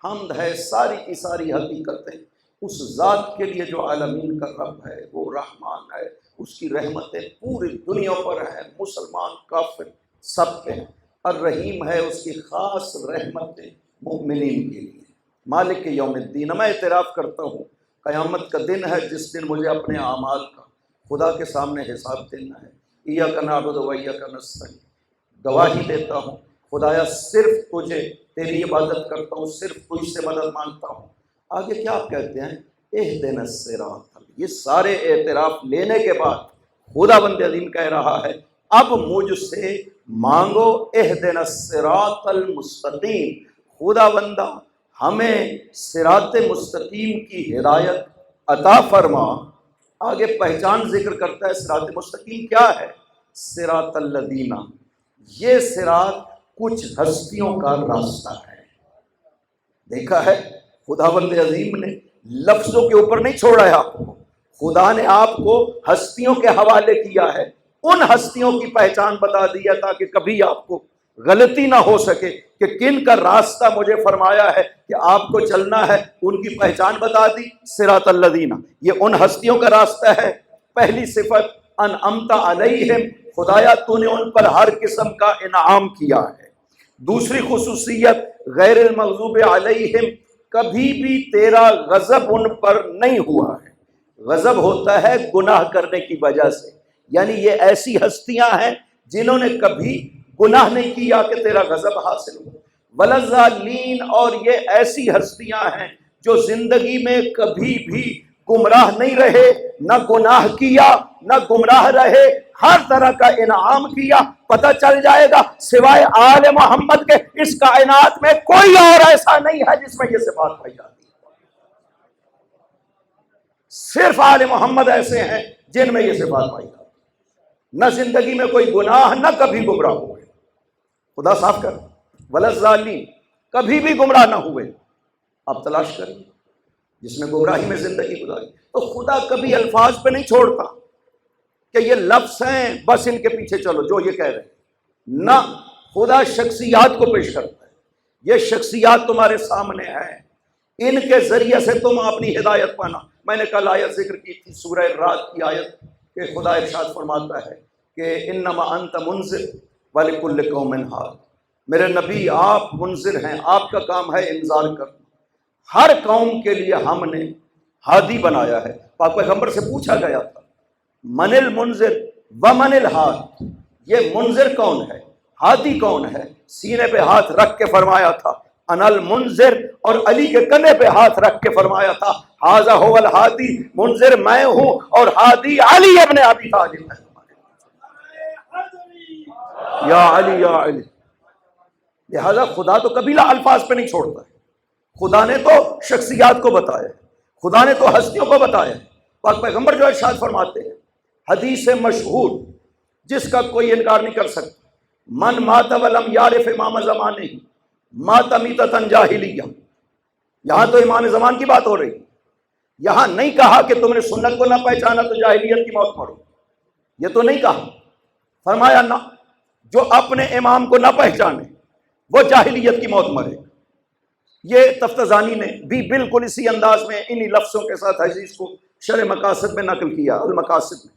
حمد ہے، ساری کی ساری حقیقتیں اس ذات کے لیے جو عالمین کا رب ہے، وہ رحمان ہے، اس کی رحمتیں پوری دنیا پر ہیں، مسلمان کافر سب پہ ہیں۔ الرحیم ہے، اس کی خاص رحمتیں مومنین کے لیے۔ مالک یوم الدین، میں اعتراف کرتا ہوں قیامت کا دن ہے جس دن مجھے اپنے اعمال کا خدا کے سامنے حساب دینا ہے۔ ایاک نعبد و ایاک نستعین، گواہی دیتا ہوں خدایا صرف تجھے تیری عبادت کرتا ہوں، صرف تجھ سے مدد مانگتا ہوں۔ آگے کیا آپ کہتے ہیں؟ اہدنا الصراط۔ یہ سارے اعتراف لینے کے بعد خداوند عظیم کہہ رہا ہے اب مجھ سے مانگو اہدنا الصراط المستقیم، خداوندہ ہمیں صراط مستقیم کی ہدایت عطا فرما۔ آگے پہچان ذکر کرتا ہے صراط مستقیم کیا ہے؟ صراط الذین، یہ صراط کچھ ہستیوں کا راستہ ہے۔ دیکھا ہے خداوند عظیم نے لفظوں کے اوپر نہیں چھوڑا ہے آپ کو، خدا نے آپ کو ہستیوں کے حوالے کیا ہے، ان ہستیوں کی پہچان بتا دیا تاکہ کبھی آپ کو غلطی نہ ہو سکے کہ کن کا راستہ مجھے فرمایا ہے کہ آپ کو چلنا ہے، ان کی پہچان بتا دی۔ صراط الذین، یہ ان ہستیوں کا راستہ ہے۔ پہلی صفت انعمت علیہم، خدایا تو نے ان پر ہر قسم کا انعام کیا ہے۔ دوسری خصوصیت غیر المغضوب علیہم، کبھی بھی تیرا غضب ان پر نہیں ہوا ہے۔ غضب ہوتا ہے گناہ کرنے کی وجہ سے، یعنی یہ ایسی ہستیاں ہیں جنہوں نے کبھی گناہ نہیں کیا کہ تیرا غضب حاصل ہو۔ ولضالین، اور یہ ایسی ہستیاں ہیں جو زندگی میں کبھی بھی گمراہ نہیں رہے، نہ گناہ کیا نہ گمراہ رہے، ہر طرح کا انعام کیا۔ پتہ چل جائے گا سوائے آل محمد کے اس کائنات میں کوئی اور ایسا نہیں ہے جس میں یہ صفات پائی جاتی ہے، صرف آل محمد ایسے ہیں جن میں یہ صفات پائی جاتی ہے، نہ زندگی میں کوئی گناہ نہ کبھی گمراہ ہوئے، خدا صاف کر، ولضالین، کبھی بھی گمراہ نہ ہوئے۔ آپ تلاش کریں جس نے گمراہی میں زندگی گزاری، تو خدا کبھی الفاظ پہ نہیں چھوڑتا کہ یہ لفظ ہیں بس ان کے پیچھے چلو جو یہ کہہ رہے ہیں، نہ، خدا شخصیات کو پیش کرتا ہے۔ یہ شخصیات تمہارے سامنے ہیں، ان کے ذریعے سے تم اپنی ہدایت پانا۔ میں نے کل آیت ذکر کی تھی سورہ رات کی آیت کہ خدا ارشاد فرماتا ہے کہ انما انت منذر ولکل قوم ھاد، میرے نبی آپ منذر ہیں، آپ کا کام ہے انذار کرنا، ہر قوم کے لیے ہم نے ہادی بنایا ہے۔ پاک پیغمبر سے پوچھا گیا تھا من المنذر ومن الہاد، یہ منذر کون ہے، ہادی کون ہے؟ سینے پہ ہاتھ رکھ کے فرمایا تھا انا المنذر، اور علی کے کنے پہ ہاتھ رکھ کے فرمایا تھا ھذا ھو الہادی، منذر میں ہوں اور ہادی علی ابن ابی طالب ہے۔ یا علی یا علی، لہذا خدا تو کبھی الفاظ پہ نہیں چھوڑتا ہے، خدا نے تو شخصیات کو بتایا ہے، خدا نے تو ہستیوں کو بتایا ہے۔ پاک پیغمبر جو ارشاد فرماتے ہیں حدیث مشہور جس کا کوئی انکار نہیں کر سکتا، من مات ولم یعرف امام زمانہ مات میتۃ جاہلیہ۔ یہاں تو امام زمان کی بات ہو رہی، یہاں نہیں کہا کہ تم نے سنت کو نہ پہچانا تو جاہلیت کی موت مرو، یہ تو نہیں کہا۔ فرمایا نہ، جو اپنے امام کو نہ پہچانے وہ جاہلیت کی موت مرے۔ یہ تفتزانی نے بھی بالکل اسی انداز میں انہی لفظوں کے ساتھ حدیث کو شرح مقاصد میں نقل کیا، المقاصد میں،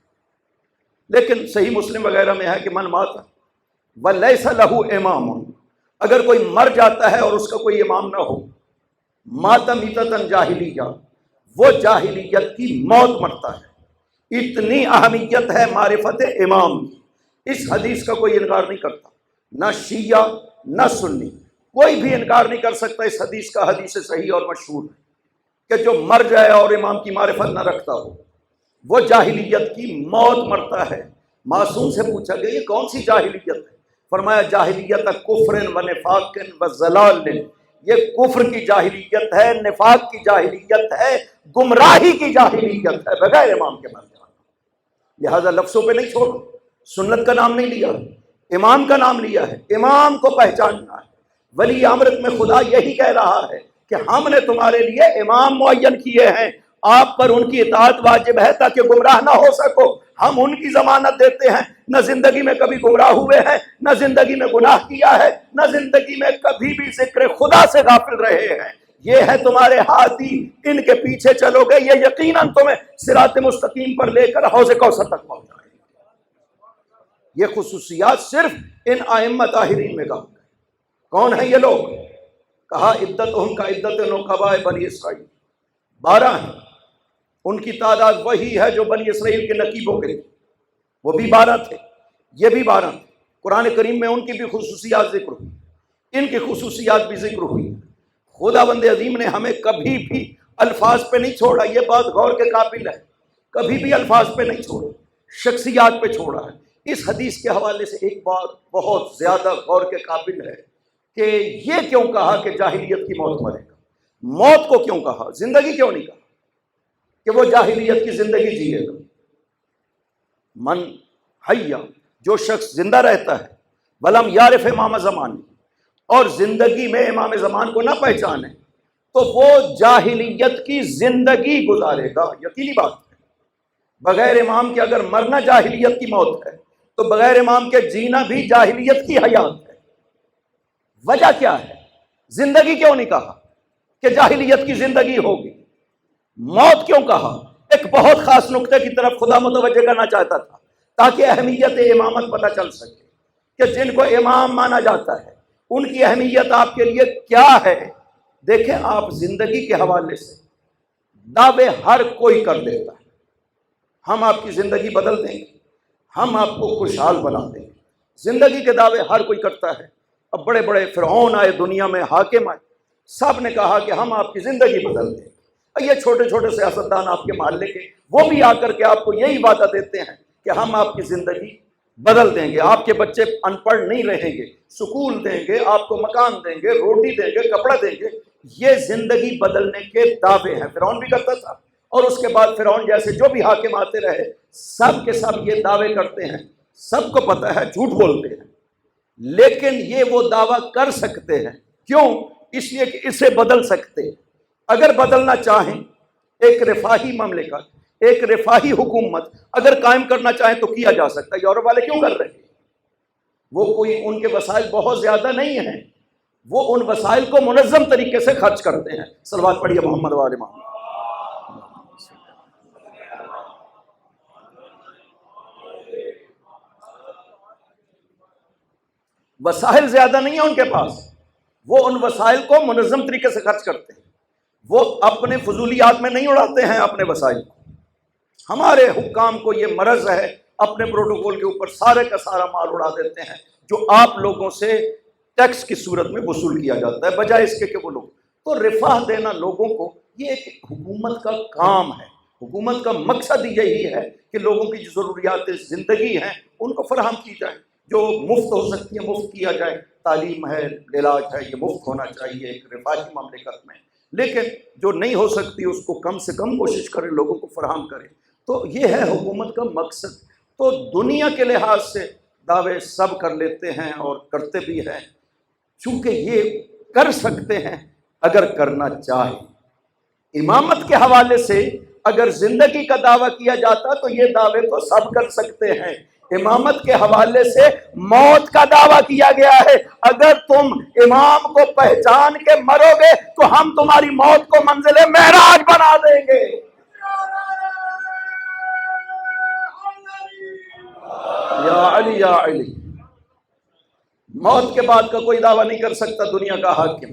لیکن صحیح مسلم وغیرہ میں ہے کہ من مات ولیس لہ امام، اگر کوئی مر جاتا ہے اور اس کا کوئی امام نہ ہو، مات میتۃ جاہلیہ، وہ جاہلیت کی موت مرتا ہے۔ اتنی اہمیت ہے معرفت امام کی، اس حدیث کا کوئی انکار نہیں کرتا، نہ شیعہ نہ سنی، کوئی بھی انکار نہیں کر سکتا اس حدیث کا۔ حدیث صحیح اور مشہور ہے کہ جو مر جائے اور امام کی معرفت نہ رکھتا ہو وہ جاہلیت کی موت مرتا ہے۔ معصوم سے پوچھا گیا یہ کون سی جاہلیت ہے؟ فرمایا جاہلیت کفر و نفاق و ضلال، یہ کفر کی جاہلیت ہے، نفاق کی جاہلیت ہے، گمراہی کی جاہلیت ہے، بغیر امام کے مر جانا۔ لہذا لفظوں پہ نہیں چھوڑو، سنت کا نام نہیں لیا، امام کا نام لیا ہے، امام کو پہچاننا ہے۔ ولی امرت میں خدا یہی کہہ رہا ہے کہ ہم نے تمہارے لیے امام معین کیے ہیں، آپ پر ان کی اطاعت واجب ہے تاکہ گمراہ نہ ہو سکو۔ ہم ان کی ضمانت دیتے ہیں، نہ زندگی میں کبھی گمراہ ہوئے ہیں، نہ زندگی میں گناہ کیا ہے، نہ زندگی میں کبھی بھی ذکر خدا سے غافل رہے ہیں۔ یہ ہے تمہارے ہادی، ان کے پیچھے چلو گے، یہ یقیناً تمہیں صراط مستقیم پر لے کر حوض کوثر تک پہنچائے گا۔ یہ خصوصیات صرف ان ائمہ طاہرین میں کہا۔ کون ہیں یہ لوگ؟ کہا عدتہم کا عدت نقباء بنی اسرائیل، 12 ہیں، ان کی تعداد وہی ہے جو بنی اسرائیل کے نقیبوں کے، وہ بھی 12 تھے، یہ بھی 12 تھے۔ قرآن کریم میں ان کی بھی خصوصیات ذکر ہوئی، ان کی خصوصیات بھی ذکر ہوئی۔ خداوند عظیم نے ہمیں کبھی بھی الفاظ پہ نہیں چھوڑا، یہ بات غور کے قابل ہے، کبھی بھی الفاظ پہ نہیں چھوڑا، شخصیات پہ چھوڑا ہے۔ اس حدیث کے حوالے سے ایک بات بہت زیادہ غور کے قابل ہے کہ یہ کیوں کہا کہ جاہلیت کی موت مرے گا؟ موت کو کیوں کہا، زندگی کیوں نہیں کہا؟ کہ وہ جاہلیت کی زندگی جیے گا۔ من حیا، جو شخص زندہ رہتا ہے، ولم یعرف امام زمان، اور زندگی میں امام زمان کو نہ پہچانے، تو وہ جاہلیت کی زندگی گزارے گا۔ یقینی بات ہے، بغیر امام کے اگر مرنا جاہلیت کی موت ہے تو بغیر امام کے جینا بھی جاہلیت کی حیات ہے۔ وجہ کیا ہے؟ زندگی کیوں نہیں کہا کہ جاہلیت کی زندگی ہوگی؟ موت کیوں کہا؟ ایک بہت خاص نقطے کی طرف خدا متوجہ کرنا چاہتا تھا، تاکہ اہمیت امامت پتہ چل سکے کہ جن کو امام مانا جاتا ہے ان کی اہمیت آپ کے لیے کیا ہے۔ دیکھیں، آپ زندگی کے حوالے سے دعوے ہر کوئی کر دیتا ہے، ہم آپ کی زندگی بدل دیں گے، ہم آپ کو خوشحال بنا دیں گے، زندگی کے دعوے ہر کوئی کرتا ہے۔ اب بڑے بڑے فرعون آئے دنیا میں، حاکم آئے، سب نے کہا کہ ہم آپ کی زندگی بدل دیں گے۔ یہ چھوٹے چھوٹے سیاستدان آپ کے محلے کے، وہ بھی آ کر کے آپ کو یہی وعدہ دیتے ہیں کہ ہم آپ کی زندگی بدل دیں گے، آپ کے بچے ان پڑھ نہیں رہیں گے، سکول دیں گے، آپ کو مکان دیں گے، روٹی دیں گے، کپڑا دیں گے۔ یہ زندگی بدلنے کے دعوے ہیں، فرعون بھی کرتا تھا، اور اس کے بعد فرعون جیسے جو بھی حاکم آتے رہے، سب کے سب یہ دعوے کرتے ہیں، سب کو پتہ ہے جھوٹ بولتے ہیں، لیکن یہ وہ دعویٰ کر سکتے ہیں۔ کیوں؟ اس لیے کہ اسے بدل سکتے ہیں۔ اگر بدلنا چاہیں، ایک رفاہی مملکت، ایک رفاہی حکومت اگر قائم کرنا چاہیں تو کیا جا سکتا ہے۔ یورپ والے کیوں کر رہے ہیں؟ وہ کوئی ان کے وسائل بہت زیادہ نہیں ہیں، وہ ان وسائل کو منظم طریقے سے خرچ کرتے ہیں۔ صلوات پڑھیے محمد وآل محمد۔ وسائل زیادہ نہیں ہیں ان کے پاس، وہ ان وسائل کو منظم طریقے سے خرچ کرتے ہیں، وہ اپنے فضولیات میں نہیں اڑاتے ہیں اپنے وسائل کو۔ ہمارے حکام کو یہ مرض ہے، اپنے پروٹوکول کے اوپر سارے کا سارا مال اڑا دیتے ہیں جو آپ لوگوں سے ٹیکس کی صورت میں وصول کیا جاتا ہے، بجائے اس کے کہ وہ لوگ تو رفاہ دینا لوگوں کو، یہ ایک حکومت کا کام ہے۔ حکومت کا مقصد یہی ہے کہ لوگوں کی جو ضروریات زندگی ہیں ان کو فراہم کی جائے، جو مفت ہو سکتی ہے مفت کیا جائے، تعلیم ہے، علاج ہے، یہ مفت ہونا چاہیے ایک رفاہی مملکت میں، لیکن جو نہیں ہو سکتی اس کو کم سے کم کوشش کرے لوگوں کو فراہم کرے۔ تو یہ ہے حکومت کا مقصد۔ تو دنیا کے لحاظ سے دعوے سب کر لیتے ہیں اور کرتے بھی ہیں، چونکہ یہ کر سکتے ہیں اگر کرنا چاہے۔ امامت کے حوالے سے اگر زندگی کا دعویٰ کیا جاتا تو یہ دعوے تو سب کر سکتے ہیں۔ امامت کے حوالے سے موت کا دعویٰ کیا گیا ہے، اگر تم امام کو پہچان کے مرو گے تو ہم تمہاری موت کو منزل معراج بنا دیں گے۔ یا علی یا علی، موت کے بعد کا کوئی دعویٰ نہیں کر سکتا دنیا کا حاکم،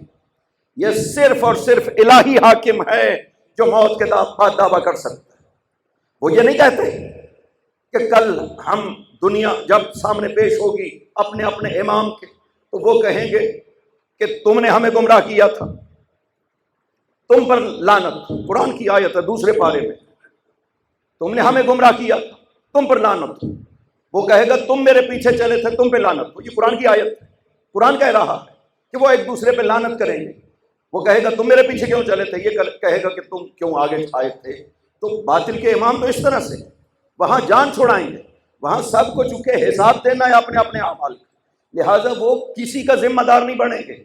یہ صرف اور صرف الہی حاکم ہے جو موت کے بعد دعویٰ کر سکتا ہے۔ وہ یہ نہیں کہتے کہ کل ہم دنیا جب سامنے پیش ہوگی اپنے اپنے امام کے تو وہ کہیں گے کہ تم نے ہمیں گمراہ کیا تھا، تم پر لعنت، قرآن کی آیت ہے دوسرے پارے میں، تم نے ہمیں گمراہ کیا تھا، تم پر لعنت۔ وہ کہے گا تم میرے پیچھے چلے تھے، تم پہ لعنت ہو۔ یہ قرآن کی آیت ہے، قرآن کہہ رہا ہے کہ وہ ایک دوسرے پہ لعنت کریں گے۔ وہ کہے گا تم میرے پیچھے کیوں چلے تھے، یہ کہے گا کہ تم کیوں آگے آئے تھے۔ تو باطل کے امام تو اس طرح سے وہاں جان چھوڑائیں گے، وہاں سب کو چونکہ حساب دینا ہے اپنے اپنے اعمال کا، لہٰذا وہ کسی کا ذمہ دار نہیں بنیں گے۔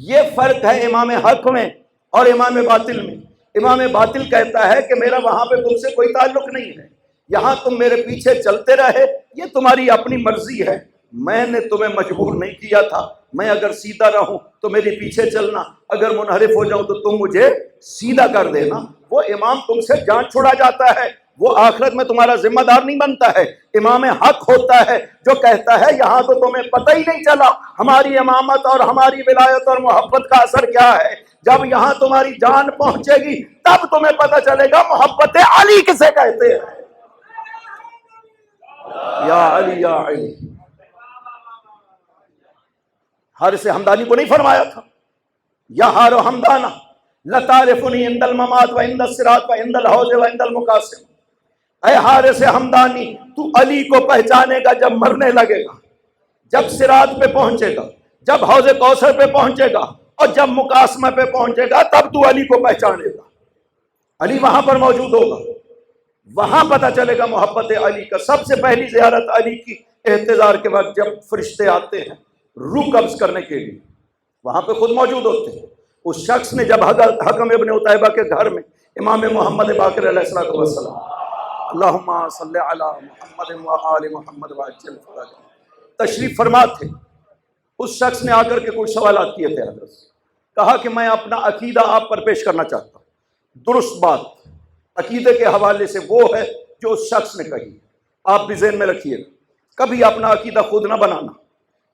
یہ فرق ہے امام حق میں اور امام باطل میں۔ امام باطل کہتا ہے کہ میرا وہاں پہ تم سے کوئی تعلق نہیں ہے، یہاں تم میرے پیچھے چلتے رہے، یہ تمہاری اپنی مرضی ہے، میں نے تمہیں مجبور نہیں کیا تھا، میں اگر سیدھا رہوں تو میرے پیچھے چلنا، اگر منحرف ہو جاؤں تو تم مجھے سیدھا کر دینا۔ وہ امام تم سے جان چھوڑا جاتا ہے، وہ آخرت میں تمہارا ذمہ دار نہیں بنتا ہے۔ امام حق ہوتا ہے جو کہتا ہے یہاں تو تمہیں پتہ ہی نہیں چلا ہماری امامت اور ہماری ولایت اور محبت کا اثر کیا ہے، جب یہاں تمہاری جان پہنچے گی تب تمہیں پتہ چلے گا محبت علی کسے کہتے ہیں۔ یا علی یا علی، حارث حمدانی کو نہیں فرمایا تھا یا ہارو حمدانہ لتعرفنی عند الممات و عند الصراط و عند الحوض و عند المقاسم، اے حارث حمدانی تو علی کو پہچانے گا جب مرنے لگے گا، جب صراط پہ پہنچے گا، جب حوض کوثر پہ پہنچے گا، اور جب مقاسمہ پہ پہنچے گا تب تو علی کو پہچانے گا۔ علی وہاں پر موجود ہوگا، وہاں پتہ چلے گا محبت علی کا۔ سب سے پہلی زیارت علی کی احتضار کے بعد جب فرشتے آتے ہیں روح قبض کرنے کے لیے، وہاں پہ خود موجود ہوتے ہیں۔ اس شخص نے جب حکم ابن عتیبہ کے گھر میں امام محمد باقر علیہ السلام اللہم صلی علی محمد وآل محمد وعجل فرجہ تشریف فرما تھے، اس شخص نے آ کر کے کچھ سوالات کیے تھے حضرت سے، کہا کہ میں اپنا عقیدہ آپ پر پیش کرنا چاہتا ہوں۔ درست بات عقیدے کے حوالے سے وہ ہے جو اس شخص نے کہی، آپ بھی ذہن میں رکھیے گا، کبھی اپنا عقیدہ خود نہ بنانا،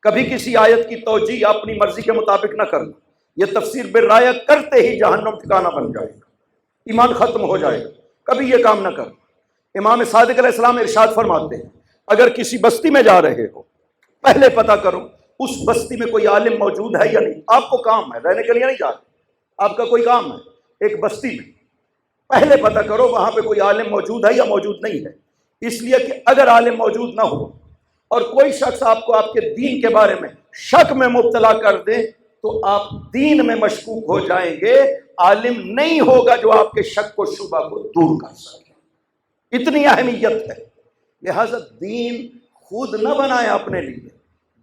کبھی کسی آیت کی توجیہ اپنی مرضی کے مطابق نہ کرنا، یہ تفسیر بالرایہ کرتے ہی جہنم ٹھکانہ بن جائے گا، ایمان ختم ہو جائے گا، کبھی یہ کام نہ کرنا۔ امام صادق علیہ السلام ارشاد فرماتے ہیں اگر کسی بستی میں جا رہے ہو پہلے پتہ کرو اس بستی میں کوئی عالم موجود ہے یا نہیں۔ آپ کو کام ہے، رہنے کے لیے نہیں جا رہے، آپ کا کوئی کام ہے ایک بستی میں، پہلے پتہ کرو وہاں پہ کوئی عالم موجود ہے یا موجود نہیں ہے، اس لیے کہ اگر عالم موجود نہ ہو اور کوئی شخص آپ کو آپ کے دین کے بارے میں شک میں مبتلا کر دے تو آپ دین میں مشکوک ہو جائیں گے، عالم نہیں ہوگا جو آپ کے شک و شبہ کو دور کر سکے، اتنی اہمیت ہے۔ لہذا دین خود نہ بنائے اپنے لیے،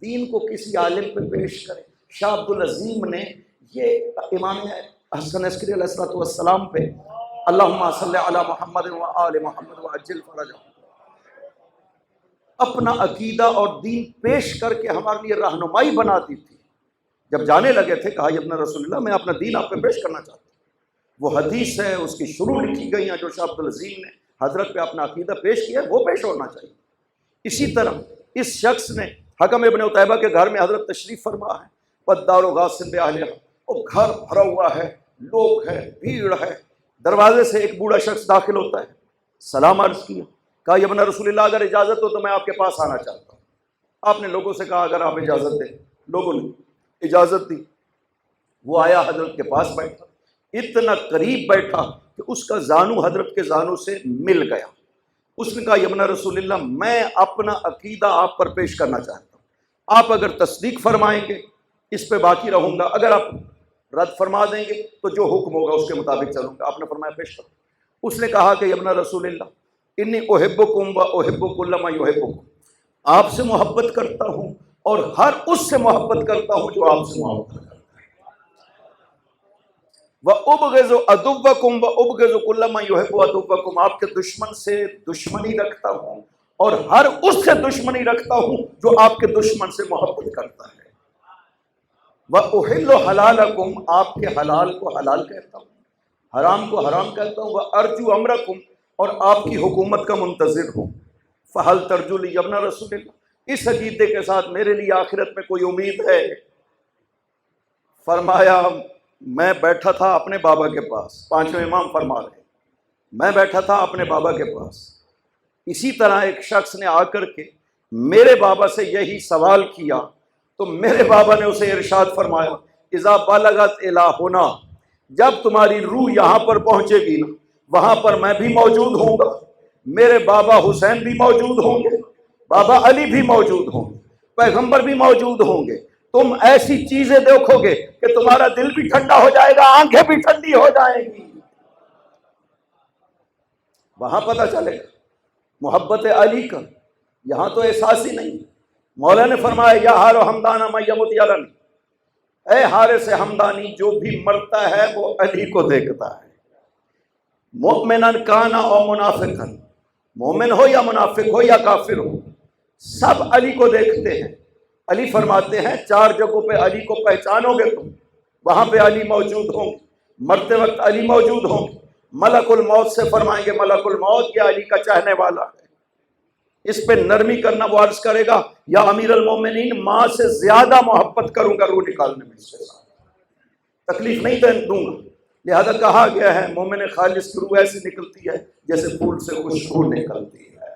دین کو کسی عالم پہ پیش کرے۔ شاہ عبد العظیم نے یہ امام حسن عسکری علیہ السلام پہ اللہم صلی علی محمد وآل محمد وعجل فرجہ اپنا عقیدہ اور دین پیش کر کے ہمارے لیے رہنمائی بنا دی تھی۔ جب جانے لگے تھے کہا یا ابن رسول اللہ میں اپنا دین آپ پہ پیش کرنا چاہتا ہوں۔ وہ حدیث ہے، اس کی شروع لکھی گئی ہیں جو شاہ عبد العظیم نے حضرت پہ اپنا عقیدہ پیش کیا ہے وہ پیش ہونا چاہیے۔ اسی طرح اس شخص نے حکم ابن عتیبہ کے گھر میں حضرت تشریف فرما ہے، والدار غاصب بأہلہا، وہ گھر بھرا ہوا ہے، لوگ ہیں، بھیڑ ہے، دروازے سے ایک بوڑھا شخص داخل ہوتا ہے، سلام عرض کیا، کہا یا ابن رسول اللہ اگر اجازت ہو تو میں آپ کے پاس آنا چاہتا ہوں۔ آپ نے لوگوں سے کہا اگر آپ اجازت دیں، لوگوں نے اجازت دی، وہ آیا حضرت کے پاس بیٹھا، اتنا قریب بیٹھا کہ اس کا زانو حضرت کے زانو سے مل گیا۔ اس نے کہا یا ابن رسول اللہ میں اپنا عقیدہ آپ پر پیش کرنا چاہتا ہوں، آپ اگر تصدیق فرمائیں گے اس پہ باقی رہوں گا، اگر آپ رد فرما دیں گے تو جو حکم ہوگا اس کے مطابق چلوں گا۔ آپ نے فرمایا پیش کرو۔ اس نے کہا کہ یا ابن رسول اللہ انی احبکم و احب کل ما یحبکم، آپ سے محبت کرتا ہوں اور ہر اس سے محبت کرتا ہوں جو آپ سے محبت کرتا ہے، وَأُبْغِضُ عَدُوَّكُمْ وَأُبْغِضُ كُلَّ مَن يُحِبُّ عَدُوَّكُمْ، آپ کے دشمن سے دشمنی رکھتا ہوں اور ہر اس سے دشمنی رکھتا ہوں جو آپ کے دشمن سے محبت کرتا ہے، وَأُحِلُّ حَلَالَكُمْ، آپ کے حلال کو حلال کہتا ہوں، حرام کو حرام کہتا ہوں، وَأَرْجُو أَمْرَكُمْ، اور آپ کی حکومت کا منتظر ہوں، فَهَلْ تَرْجُو لِي ابن رسول اللہ، اس عقیدے کے ساتھ میرے لیے آخرت میں کوئی امید ہے؟ فرمایا میں بیٹھا تھا اپنے بابا کے پاس، پانچویں امام فرما رہے میں بیٹھا تھا اپنے بابا کے پاس، اسی طرح ایک شخص نے آ کر کے میرے بابا سے یہی سوال کیا تو میرے بابا نے اسے ارشاد فرمایا اذا بلغت الہنا، جب تمہاری روح یہاں پر پہنچے گی نا وہاں پر میں بھی موجود ہوں گا، میرے بابا حسین بھی موجود ہوں گے، بابا علی بھی موجود ہوں گے، پیغمبر بھی موجود ہوں گے، تم ایسی چیزیں دیکھو گے کہ تمہارا دل بھی ٹھنڈا ہو جائے گا، آنکھیں بھی ٹھنڈی ہو جائیں گی۔ وہاں پتہ چلے گا محبت علی کا، یہاں تو احساس ہی نہیں۔ مولا نے فرمایا یا ہارو ہمدانہ من یمت یرانی، اے حارث ہمدانی جو بھی مرتا ہے وہ علی کو دیکھتا ہے، مؤمنن کانا او منافقن، مومن ہو یا منافق ہو یا کافر ہو سب علی کو دیکھتے ہیں۔ علی فرماتے ہیں چار جگہوں پہ علی کو پہچانو گے تم، وہاں پہ علی موجود ہوں گے، مرتے وقت علی موجود ہوں گے، ملک الموت سے فرمائیں گے ملک الموت یہ علی کا چاہنے والا ہے، اس پہ نرمی کرنا، وہ عرض کرے گا یا امیر المومنین ماں سے زیادہ محبت کروں گا روح نکالنے میں، اس کے ساتھ تکلیف نہیں دوں گا۔ لہذا کہا گیا ہے مومن خالص کی روح ایسی نکلتی ہے جیسے پھول سے خوشبو نکلتی ہے،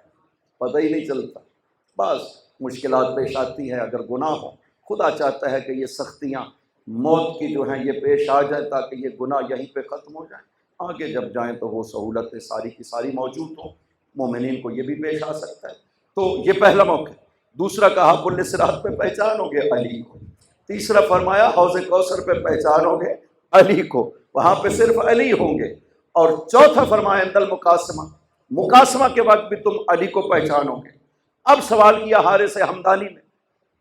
پتہ ہی نہیں چلتا۔ بعض مشکلات پیش آتی ہیں، اگر گناہ ہو خدا چاہتا ہے کہ یہ سختیاں موت کی جو ہیں یہ پیش آ جائیں تاکہ یہ گناہ یہیں پہ ختم ہو جائیں، آگے جب جائیں تو وہ سہولتیں ساری کی ساری موجود ہوں، مومنین کو یہ بھی پیش آ سکتا ہے۔ تو یہ پہلا موقع۔ دوسرا کہا پل صراط پہ پہچانو گے علی کو، تیسرا فرمایا حوض کوثر پہ پہچانو گے علی کو، وہاں پہ صرف علی ہوں گے، اور چوتھا فرمایا عند المقاسمہ، مقاسمہ کے وقت بھی تم علی کو پہچانو گے۔ اب سوال کیا حارث حمدانی نے،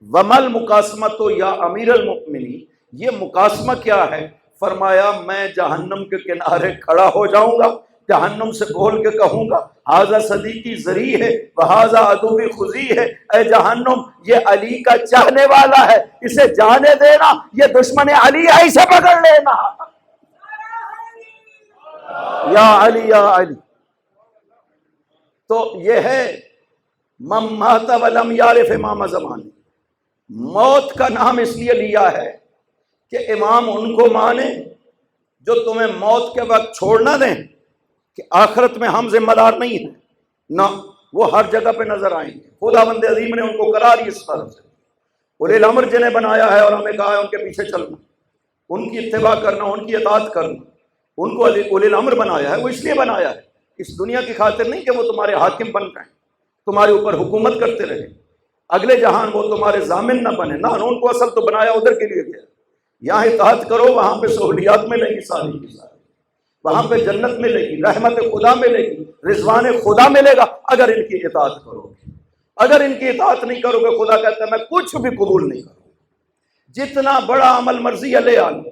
ومل مقاسمہ تو یا امیر المؤمنین، یہ مقاسمہ کیا ہے؟ فرمایا میں جہنم کے کنارے کھڑا ہو جاؤں گا، جہنم سے بول کے کہوں گا ھذا صدیقی ذری ہے وھذا عدوی خزی ہے، اے جہنم یہ علی کا چاہنے والا ہے، اسے جانے دینا، یہ دشمن علی ہے، اسے پکڑ لینا۔ یا علی یا علی، تو یہ ہے من مات ولم یعرف امام زمانے، موت کا نام اس لیے لیا ہے کہ امام ان کو مانے جو تمہیں موت کے وقت چھوڑ نہ دیں کہ آخرت میں ہم ذمہ دار نہیں ہیں، نہ وہ ہر جگہ پہ نظر آئیں گے۔ خدا بند عظیم نے ان کو قرار دی اس طرح سے، اولی الامر جنہیں بنایا ہے اور ہمیں کہا ہے ان کے پیچھے چلنا، ان کی اتباع کرنا، ان کی اطاعت کرنا، ان کو اولی الامر بنایا ہے، وہ اس لیے بنایا ہے اس دنیا کی خاطر نہیں کہ وہ تمہارے حاکم بن جائیں، تمہارے اوپر حکومت کرتے رہے، اگلے جہان وہ تمہارے ضامن نہ بنے، نہ ان کو اصل تو بنایا ادھر کے لیے گیا، یہاں اطاعت کرو وہاں پہ سہولیات ملے گی ساری کی ساری، وہاں پہ جنت ملے گی، رحمت خدا ملے گی، رضوان خدا ملے گا اگر ان کی اطاعت کرو گے۔ اگر ان کی اطاعت نہیں کرو گے، خدا کہتا ہے میں کچھ بھی قبول نہیں کروں گا، جتنا بڑا عمل مرضی لے آلو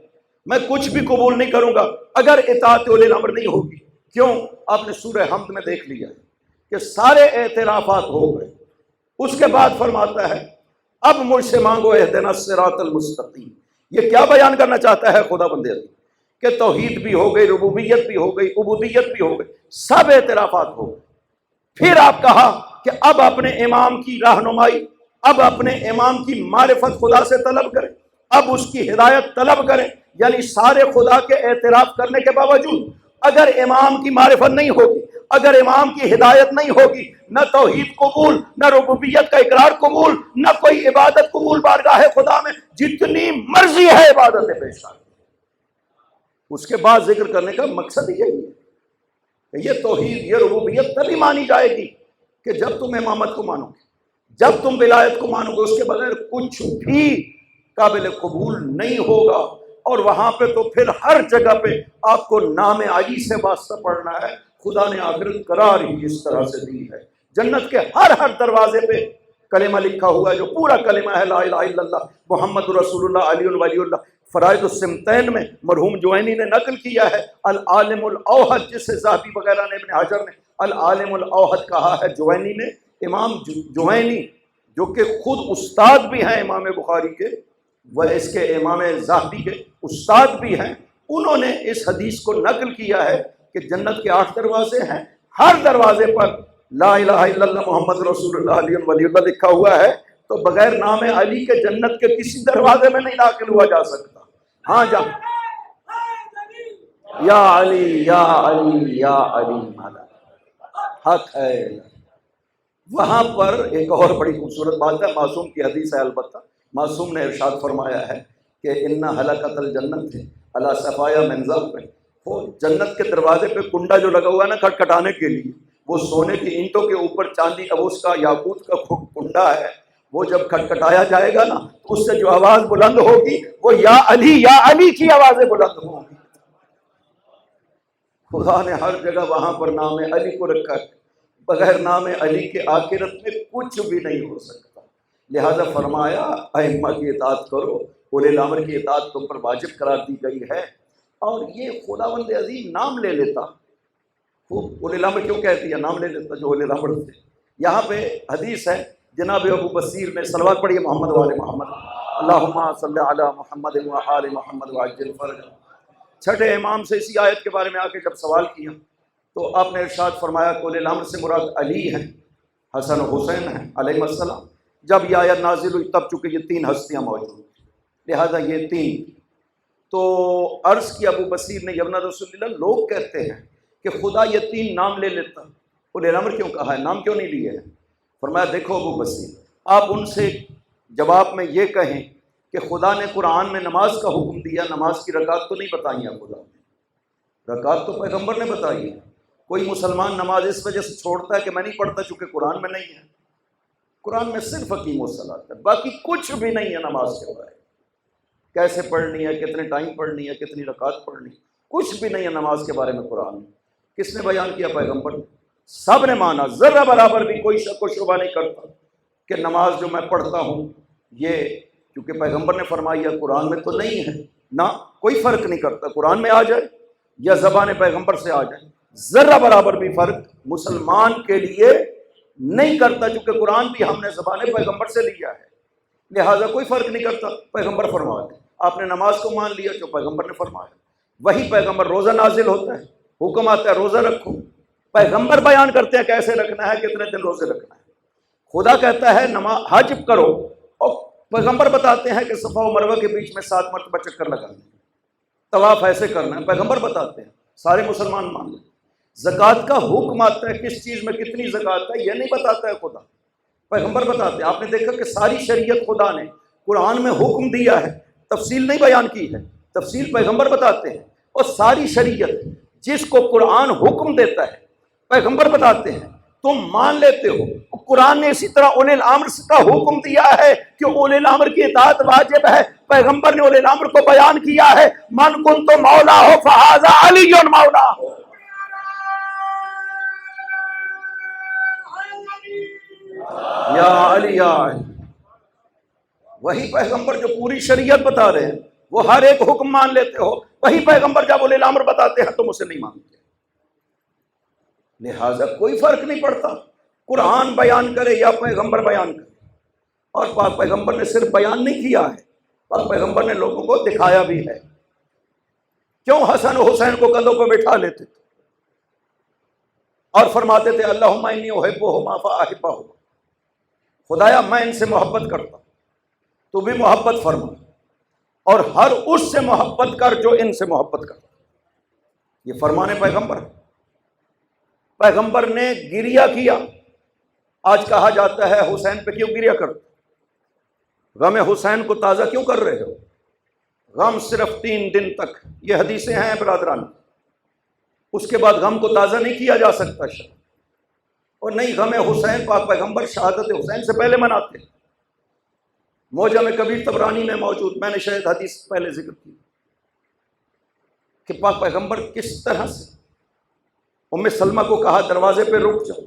میں کچھ بھی قبول نہیں کروں گا اگر اطاعت اولی الامر نہیں ہوگی۔ کیوں؟ آپ نے سورہ حمد میں دیکھ لیا کہ سارے اعترافات ہو گئے، اس کے بعد فرماتا ہے اب مجھ سے مانگو اہدنا الصراط المستقیم۔ یہ کیا بیان کرنا چاہتا ہے خدا بندے کہ توحید بھی ہو گئی، ربوبیت بھی ہو گئی، عبودیت بھی ہو گئی، سب اعترافات ہو گئے۔ پھر آپ کہا کہ اب اپنے امام کی رہنمائی، اب اپنے امام کی معرفت خدا سے طلب کریں، اب اس کی ہدایت طلب کریں، یعنی سارے خدا کے اعتراف کرنے کے باوجود اگر امام کی معرفت نہیں ہوگی، اگر امام کی ہدایت نہیں ہوگی، نہ توحید قبول، نہ ربوبیت کا اقرار قبول، نہ کوئی عبادت قبول بارگاہ خدا میں جتنی مرضی ہے عبادتیں پیش آئیں۔ اس کے بعد ذکر کرنے کا مقصد یہی ہے کہ یہ توحید، یہ ربوبیت تبھی مانی جائے گی کہ جب تم امامت کو مانو گے، جب تم ولایت کو مانو گے، اس کے بغیر کچھ بھی قابل قبول نہیں ہوگا۔ اور وہاں پہ تو پھر ہر جگہ پہ آپ کو نام علی سے واسطہ پڑھنا ہے، خدا نے آخرت قرار ہی اس طرح سے دی ہے، جنت کے ہر دروازے پہ کلمہ لکھا ہوا ہے جو پورا کلمہ ہے لا الہ الا اللہ محمد رسول اللہ علی ولی اللہ۔ فرائض السمتین میں مرحوم جوینی نے نقل کیا ہے العالم الاوحد، جسے ذہبی وغیرہ نے ابن حجر نے العالم الاوحد کہا ہے جوینی نے۔ امام جوینی جو کہ خود استاد بھی ہیں امام بخاری کے، وہ اس کے امام ذہبی کے استاد بھی ہیں، انہوں نے اس حدیث کو نقل کیا ہے کہ جنت کے 8 دروازے ہیں، ہر دروازے پر لا الہ الا اللہ محمد رسول اللہ علی ولی اللہ لکھا ہوا ہے، تو بغیر نام علی کے جنت کے کسی دروازے میں نہیں داخل ہوا جا سکتا۔ ہاں جا یا علی یا علی یا علی حق ہے۔ وہاں پر ایک اور بڑی خوبصورت بات ہے، معصوم کی حدیث ہے، البتہ معصوم نے ارشاد فرمایا ہے کہ ان حلقۃ الجنت علی صفایا من ذهب، وہ جنت کے دروازے پہ کنڈا جو لگا ہوا ہے نا کھٹکھٹانے کے لیے، وہ سونے کی اینٹوں کے اوپر چاندی اب اس کا یاقوت کا کنڈا ہے، وہ جب کھٹکھٹایا جائے گا نا تو اس سے جو آواز بلند ہوگی وہ یا علی کی آوازیں بلند ہوگی۔ خدا نے ہر جگہ وہاں پر نام علی کو رکھا ہے، بغیر نام علی کے آخرت میں کچھ بھی نہیں ہو سکتا۔ لہذا فرمایا ائمہ کی اطاعت کرو، اولی الامر کی اطاعت تم پر واجب قرار دی گئی ہے۔ اور یہ خداوند عظیم نام لے لیتا، وہ اولی الامر کیوں کہہ دیا؟ نام لے لیتا جو اولی الامر تھے۔ یہاں پہ حدیث ہے، جناب ابو بصیر نے صلوات پڑھی محمد وآل محمد، اللہم صلی علی محمد وآل محمد وعجل فرج۔ چھٹے امام سے اسی آیت کے بارے میں آ کے جب سوال کیا تو آپ نے ارشاد فرمایا کہ اولی الامر سے مراد علی ہیں، حسن و حسین ہیں علیہ السلام۔ جب یہ آیت نازل ہوئی تب چونکہ یہ 3 ہستیاں موجود تھیں، لہذا یہ 3۔ تو عرض کی ابو بصیر نے یبن رسول اللہ، لوگ کہتے ہیں کہ خدا یہ 3 نام لے لیتا، اولی الامر کیوں کہا ہے، نام کیوں نہیں لیے ہیں؟ فرمایا دیکھو ابو بصیر، آپ ان سے جواب میں یہ کہیں کہ خدا نے قرآن میں نماز کا حکم دیا، نماز کی رکعت تو نہیں بتائی ہیں خدا نے، رکعت تو پیغمبر نے بتائی ہے۔ کوئی مسلمان نماز اس وجہ سے چھوڑتا ہے کہ میں نہیں پڑھتا چونکہ قرآن میں نہیں ہے، قرآن میں صرف اقیم الصلاۃ ہے، باقی کچھ بھی نہیں ہے نماز کے بارے، کیسے پڑھنی ہے، کتنے ٹائم پڑھنی ہے، کتنی رکعت پڑھنی ہے، کچھ بھی نہیں ہے نماز کے بارے میں قرآن میں. کس نے بیان کیا؟ پیغمبر نے. سب نے مانا، ذرہ برابر بھی کوئی شک و شبہ نہیں کرتا کہ نماز جو میں پڑھتا ہوں یہ کیونکہ پیغمبر نے فرمایا، قرآن میں تو نہیں ہے نہ. کوئی فرق نہیں کرتا، قرآن میں آ جائے یا زبان پیغمبر سے آ جائے، ذرہ برابر بھی فرق مسلمان کے لیے نہیں کرتا، چونکہ قرآن بھی ہم نے زبان پیغمبر سے لیا ہے، لہٰذا کوئی فرق نہیں کرتا. پیغمبر فرماتے، آپ نے نماز کو مان لیا جو پیغمبر نے فرمایا. وہی پیغمبر روزہ نازل ہوتا ہے، حکم آتا ہے روزہ رکھو، پیغمبر بیان کرتے ہیں کیسے رکھنا ہے، کتنے دن روزے رکھنا ہے. خدا کہتا ہے نماز حج کرو، اور پیغمبر بتاتے ہیں کہ صفا و مروہ کے بیچ میں 7 مرتبہ چکر لگانا ہے، طواف ایسے کرنا ہے، پیغمبر بتاتے ہیں، سارے مسلمان مان لیں. زکوٰۃ کا حکم آتا ہے، کس چیز میں کتنی زکوٰۃ ہے یہ نہیں بتاتا ہے خدا، پیغمبر بتاتے ہیں. آپ نے دیکھا کہ ساری شریعت خدا نے قرآن میں حکم دیا ہے، تفصیل نہیں بیان کی ہے، تفصیل پیغمبر بتاتے ہیں. اور ساری شریعت جس کو قرآن حکم دیتا ہے پیغمبر بتاتے ہیں، تم مان لیتے ہو. قرآن نے اسی طرح اولی الامر کا حکم دیا ہے کہ اولی الامر کی اطاعت واجب ہے. پیغمبر نے اولی الامر کو بیان کیا ہے، من کنت مولا ہو فہذا علی مولا. یا علی یا علی. وہی پیغمبر جو پوری شریعت بتا رہے ہیں، وہ ہر ایک حکم مان لیتے ہو. وہی پیغمبر جب اولی الامر بتاتے ہیں تم اسے نہیں مانتے. لہٰذا کوئی فرق نہیں پڑتا قرآن بیان کرے یا پیغمبر بیان کرے. اور پاک پیغمبر نے صرف بیان نہیں کیا ہے، پاک پیغمبر نے لوگوں کو دکھایا بھی ہے. کیوں حسن و حسین کو کندھوں پہ بٹھا لیتے تھے اور فرماتے تھے اللہم انی احبہما فاحبہ، خدایا میں ان سے محبت کرتا ہوں، تو بھی محبت فرما، اور ہر اس سے محبت کر جو ان سے محبت کرتا. یہ فرمانے پیغمبر. پیغمبر نے گریہ کیا. آج کہا جاتا ہے حسین پہ کیوں گریہ کرتے؟ غم حسین کو تازہ کیوں کر رہے ہو؟ غم صرف 3 دن تک، یہ حدیثیں ہیں برادران، اس کے بعد غم کو تازہ نہیں کیا جا سکتا. اور نہیں، غم حسین پاک پیغمبر شہادت حسین سے پہلے مناتے. معجم کبیر طبرانی میں موجود، میں نے شاید حدیث پہلے ذکر کی کہ پاک پیغمبر کس طرح سے ام سلمہ کو کہا دروازے پہ رک جاؤ.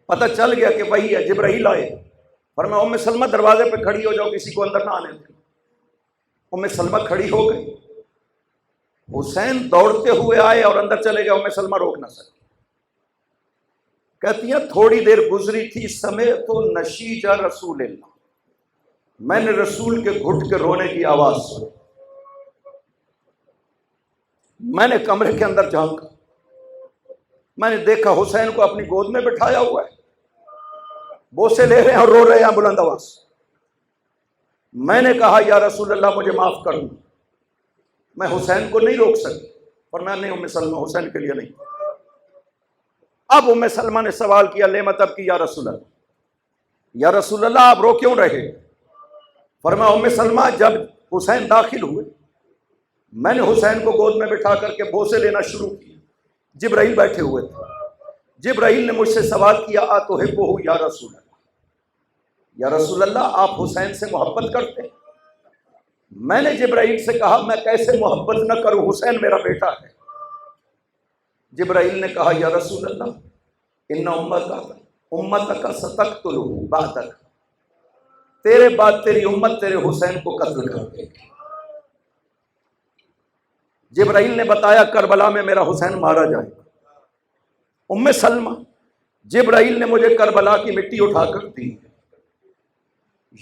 پتہ چل گیا کہ وہی ہے، جبرائیل آئے، فرمایا ام سلمہ دروازے پہ کھڑی ہو جاؤ، کسی کو اندر نہ آنے دیں. ام سلمہ کھڑی ہو گئی. حسین دوڑتے ہوئے آئے اور اندر چلے گئے. ام سلمہ روک نہ سکی. کہتی ہیں تھوڑی دیر گزری تھی، سمعت نشیج رسول اللہ، میں نے رسول کے گھٹ کے رونے کی آواز سنی. میں نے کمرے کے اندر جھانکا، میں نے دیکھا حسین کو اپنی گود میں بٹھایا ہوا ہے، بوسے لے رہے ہیں اور رو رہے ہیں بلند آواز. میں نے کہا یا رسول اللہ مجھے معاف کر دو، میں حسین کو نہیں روک سکی. اور میں نہیں ام سلمہ حسین کے لیے نہیں. اب ام سلمہ نے سوال کیا لما تبکی یا رسول اللہ، یا رسول اللہ آپ رو کیوں رہے؟ فرمایا ام سلمہ جب حسین داخل ہوئے میں نے حسین کو گود میں بٹھا کر کے بوسے لینا شروع کی. جبرائیل بیٹھے ہوئے تھے. جبرائیل نے مجھ سے سوال کیا اتحبہ یا رسول اللہ، یا رسول اللہ آپ حسین سے محبت کرتے ہیں؟ میں نے جبرائیل سے کہا میں کیسے محبت نہ کروں، حسین میرا بیٹا ہے. جبرائیل نے کہا یا رسول اللہ ان امتک ستقتلہ بعدک، تیرے بعد تیری امت تیرے حسین کو قتل کر دے گی. جبرائیل نے بتایا کربلا میں میرا حسین مارا جائے گا. ام سلمہ جبرائیل نے مجھے کربلا کی مٹی اٹھا کر دی،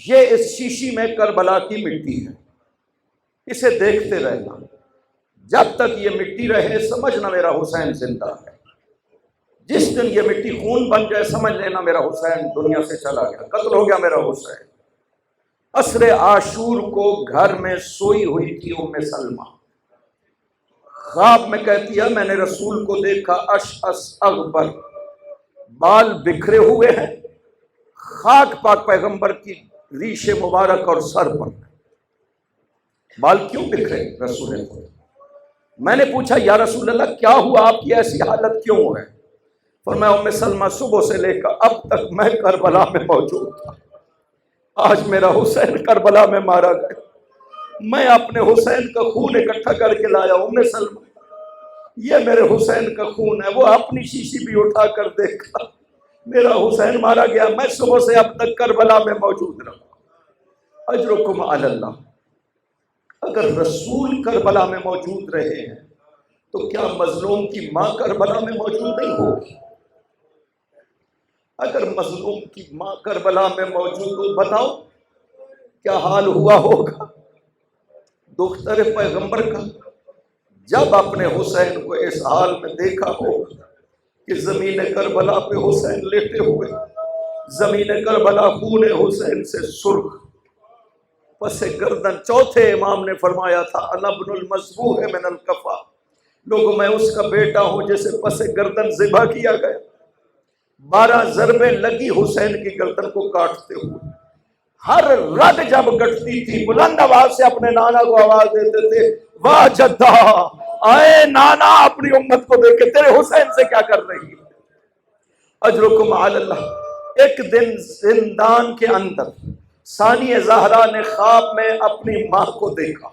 یہ اس شیشی میں کربلا کی مٹی ہے، اسے دیکھتے رہنا، جب تک یہ مٹی رہے سمجھنا میرا حسین زندہ ہے. جس دن یہ مٹی خون بن جائے سمجھ لینا میرا حسین دنیا سے چلا گیا، قتل ہو گیا میرا حسین. عصر عاشور کو گھر میں سوئی ہوئی تھی ام سلمہ. خواب میں کہتی ہے میں نے رسول کو دیکھا اشعث اغبر، بال بکھرے ہوئے ہیں، خاک پاک پیغمبر کی ریش مبارک اور سر پر. بال کیوں بکھرے رسول اللہ؟ میں نے پوچھا یا رسول اللہ کیا ہوا، آپ کی ایسی حالت کیوں ہے؟ فرمایا ام سلمہ صبح سے لے کر اب تک میں کربلا میں موجود تھا، آج میرا حسین کربلا میں مارا گیا. میں اپنے حسین کا خون اکٹھا کر کے لایا ہوں سلمہ، یہ میرے حسین کا خون ہے۔ وہ اپنی شیشی بھی اٹھا کر دیکھا، میرا حسین مارا گیا، میں صبح سے اب تک کربلا میں موجود رہا۔ اجرکم علی اللہ۔ اگر رسول کربلا میں موجود رہے ہیں تو کیا مظلوم کی ماں کربلا میں موجود نہیں ہوگی؟ اگر مظلوم کی ماں کربلا میں موجود ہو، بتاؤ کیا حال ہوا ہوگا دختر پیغمبر کا جب اپنے حسین کو اس حال میں دیکھا ہوگا کہ زمین کربلا پہ حسین لیٹے ہوئے، زمین کربلا خون حسین سے سرخ، پس گردن۔ چوتھے امام نے فرمایا تھا انا ابن المذبوح من الکفا، لوگوں میں اس کا بیٹا ہوں جسے پس گردن ذبح کیا گیا۔ 12 ضربیں لگی حسین کی گردن کو کاٹتے ہوئے، ہر رگ جب گٹتی تھی بلند آواز سے اپنے نانا کو آواز دیتے تھے، واہ جدہ، آئے نانا اپنی امت کو دیکھ کے تیرے حسین سے کیا کر رہی ہے۔ اجرکم علی اللہ۔ ایک دن زندان کے اندر ثانی زہرا نے خواب میں اپنی ماں کو دیکھا،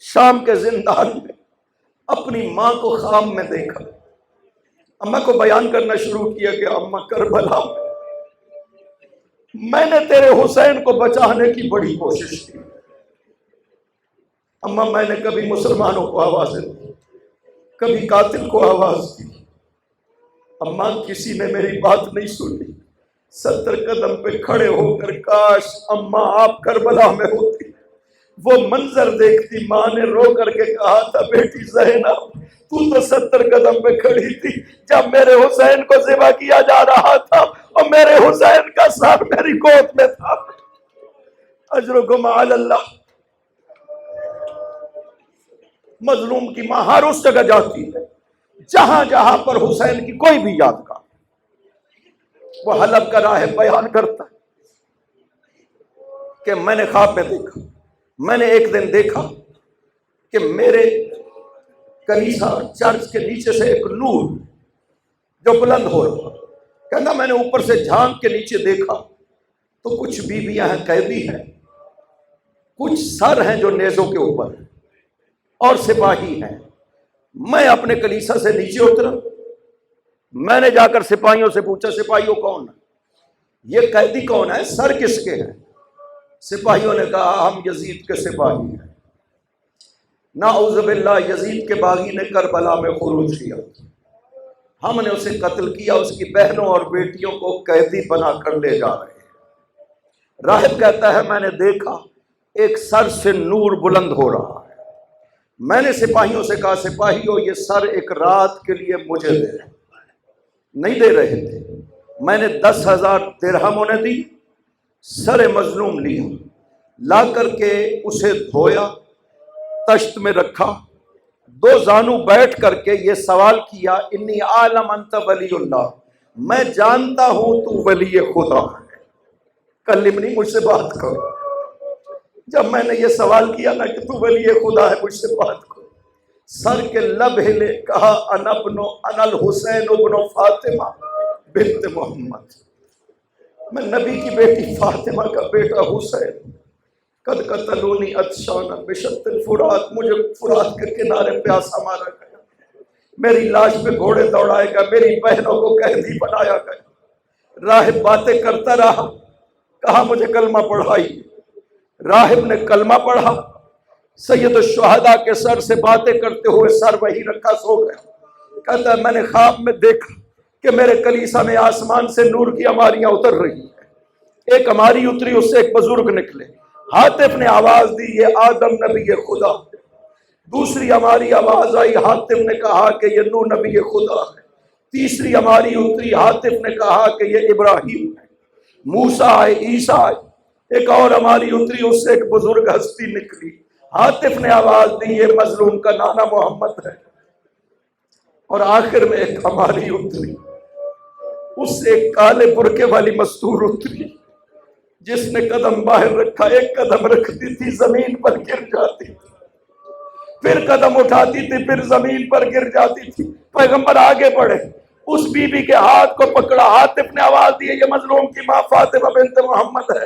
شام کے زندان میں اپنی ماں کو خواب میں دیکھا۔ اماں کو بیان کرنا شروع کیا کہ اماں کربلا میں نے تیرے حسین کو بچانے کی بڑی کوشش کی، اماں میں نے کبھی مسلمانوں کو آوازیں دی، کبھی قاتل کو آواز دی، اماں کسی نے میری بات نہیں سنی۔ 70 قدم پہ کھڑے ہو کر کاش اماں آپ کربلا میں ہوتی، وہ منظر دیکھتی۔ ماں نے رو کر کے کہا تھا بیٹی زینب تو 70 قدم پہ کھڑی تھی جب میرے حسین کو ذبح کیا جا رہا تھا اور میرے حسین کا سر میری گود میں تھا۔ اجرکم علی اللہ۔ مظلوم کی ماں ہر اس جگہ جاتی ہے جہاں جہاں پر حسین کی کوئی بھی یادگار، وہ حلب کا راہب بیان کرتا ہے کہ میں نے خواب میں دیکھا، میں نے ایک دن دیکھا کہ میرے کنیسہ چرچ کے نیچے سے ایک نور جو بلند ہو رہا، کہنا میں نے اوپر سے جھانک کے نیچے دیکھا تو کچھ بیویاں ہیں قیدی ہیں، کچھ سر ہیں جو نیزوں کے اوپر ہیں اور سپاہی ہیں۔ میں اپنے کلیسا سے نیچے اترا، میں نے جا کر سپاہیوں سے پوچھا سپاہیوں کون ہے، یہ قیدی کون ہے، سر کس کے ہیں؟ سپاہیوں نے کہا ہم یزید کے سپاہی ہیں۔ نعوذ باللہ، یزید کے باغی نے کربلا میں خروج کیا، ہم نے اسے قتل کیا، اس کی بہنوں اور بیٹیوں کو قیدی بنا کر لے جا رہے ہیں۔ راہب کہتا ہے میں نے دیکھا ایک سر سے نور بلند ہو رہا ہے، میں نے سپاہیوں سے کہا سپاہیوں یہ سر ایک رات کے لیے مجھے دے، نہیں دے رہے تھے، میں نے 10,000 درہم انہیں دی، سر مظلوم لیا، لا کر کے اسے دھویا، تشت میں رکھا، 2 زانو بیٹھ کر کے یہ سوال کیا انی عالم انت ولی اللہ، میں جانتا ہوں تو ولی خدا ہے، کلمنی مجھ سے بات کرو۔ جب میں نے یہ سوال کیا نا کہ تو ولی خدا ہے مجھ سے بات کرو، سر کے لب ہلے، کہا انا الحسین ابن فاطمہ بنت محمد، میں نبی کی بیٹی فاطمہ کا بیٹا حسین، قد قتلونی عطشانا بشط الفرات، مجھے فرات کے کنارے پیاسا مارا گیا، میری لاش پہ گھوڑے دوڑائے گا، میری بہنوں کو قیدی بنایا گیا۔ راہب باتیں کرتا رہا، کہا مجھے کلمہ پڑھائی، راہب نے کلمہ پڑھا، سید الشہداء کے سر سے باتیں کرتے ہوئے سر وہی رکھا سو گیا۔ کہتا ہے میں نے خواب میں دیکھا کہ میرے کلیسا میں آسمان سے نور کی عماریاں اتر رہی ہیں، ایک عماری اتری، اس سے ایک بزرگ نکلے، حاطف نے آواز دی یہ آدم نبی خدا، دوسری ہماری آواز آئی، حاطف نے کہا کہ یہ نوح نبی خدا ہے، تیسری ہماری اتری، حاطف نے کہا کہ یہ ابراہیم ہے، موسیٰ آئے، عیسیٰ آئے، ایک اور ہماری اتری، اس سے ایک بزرگ ہستی نکلی، حاطف نے آواز دی یہ مظلوم کا نانا محمد ہے، اور آخر میں ایک ہماری اتری، اس سے ایک کالے برقے والی مستور اتری، جس نے قدم باہر رکھا، ایک قدم رکھتی تھی زمین پر گر جاتی تھی، پھر قدم اٹھاتی تھی پھر زمین پر گر جاتی تھی۔ پیغمبر آگے بڑھے، اس بی بی کے ہاتھ کو پکڑا، حاطف نے آواز دی یہ مظلوم کی ماں فاطمہ بنت محمد ہے،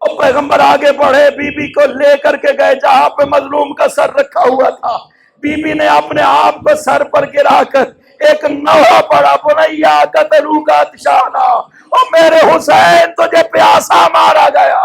اور پیغمبر آگے بڑھے، بی بی کو لے کر کے گئے جہاں پہ مظلوم کا سر رکھا ہوا تھا. بی بی نے اپنے آپ کو سر پر گرا کر ایک نوحہ پڑا، بنیا قتلوا کا عطشانا، اور میرے حسین تجھے پیاسا مارا گیا.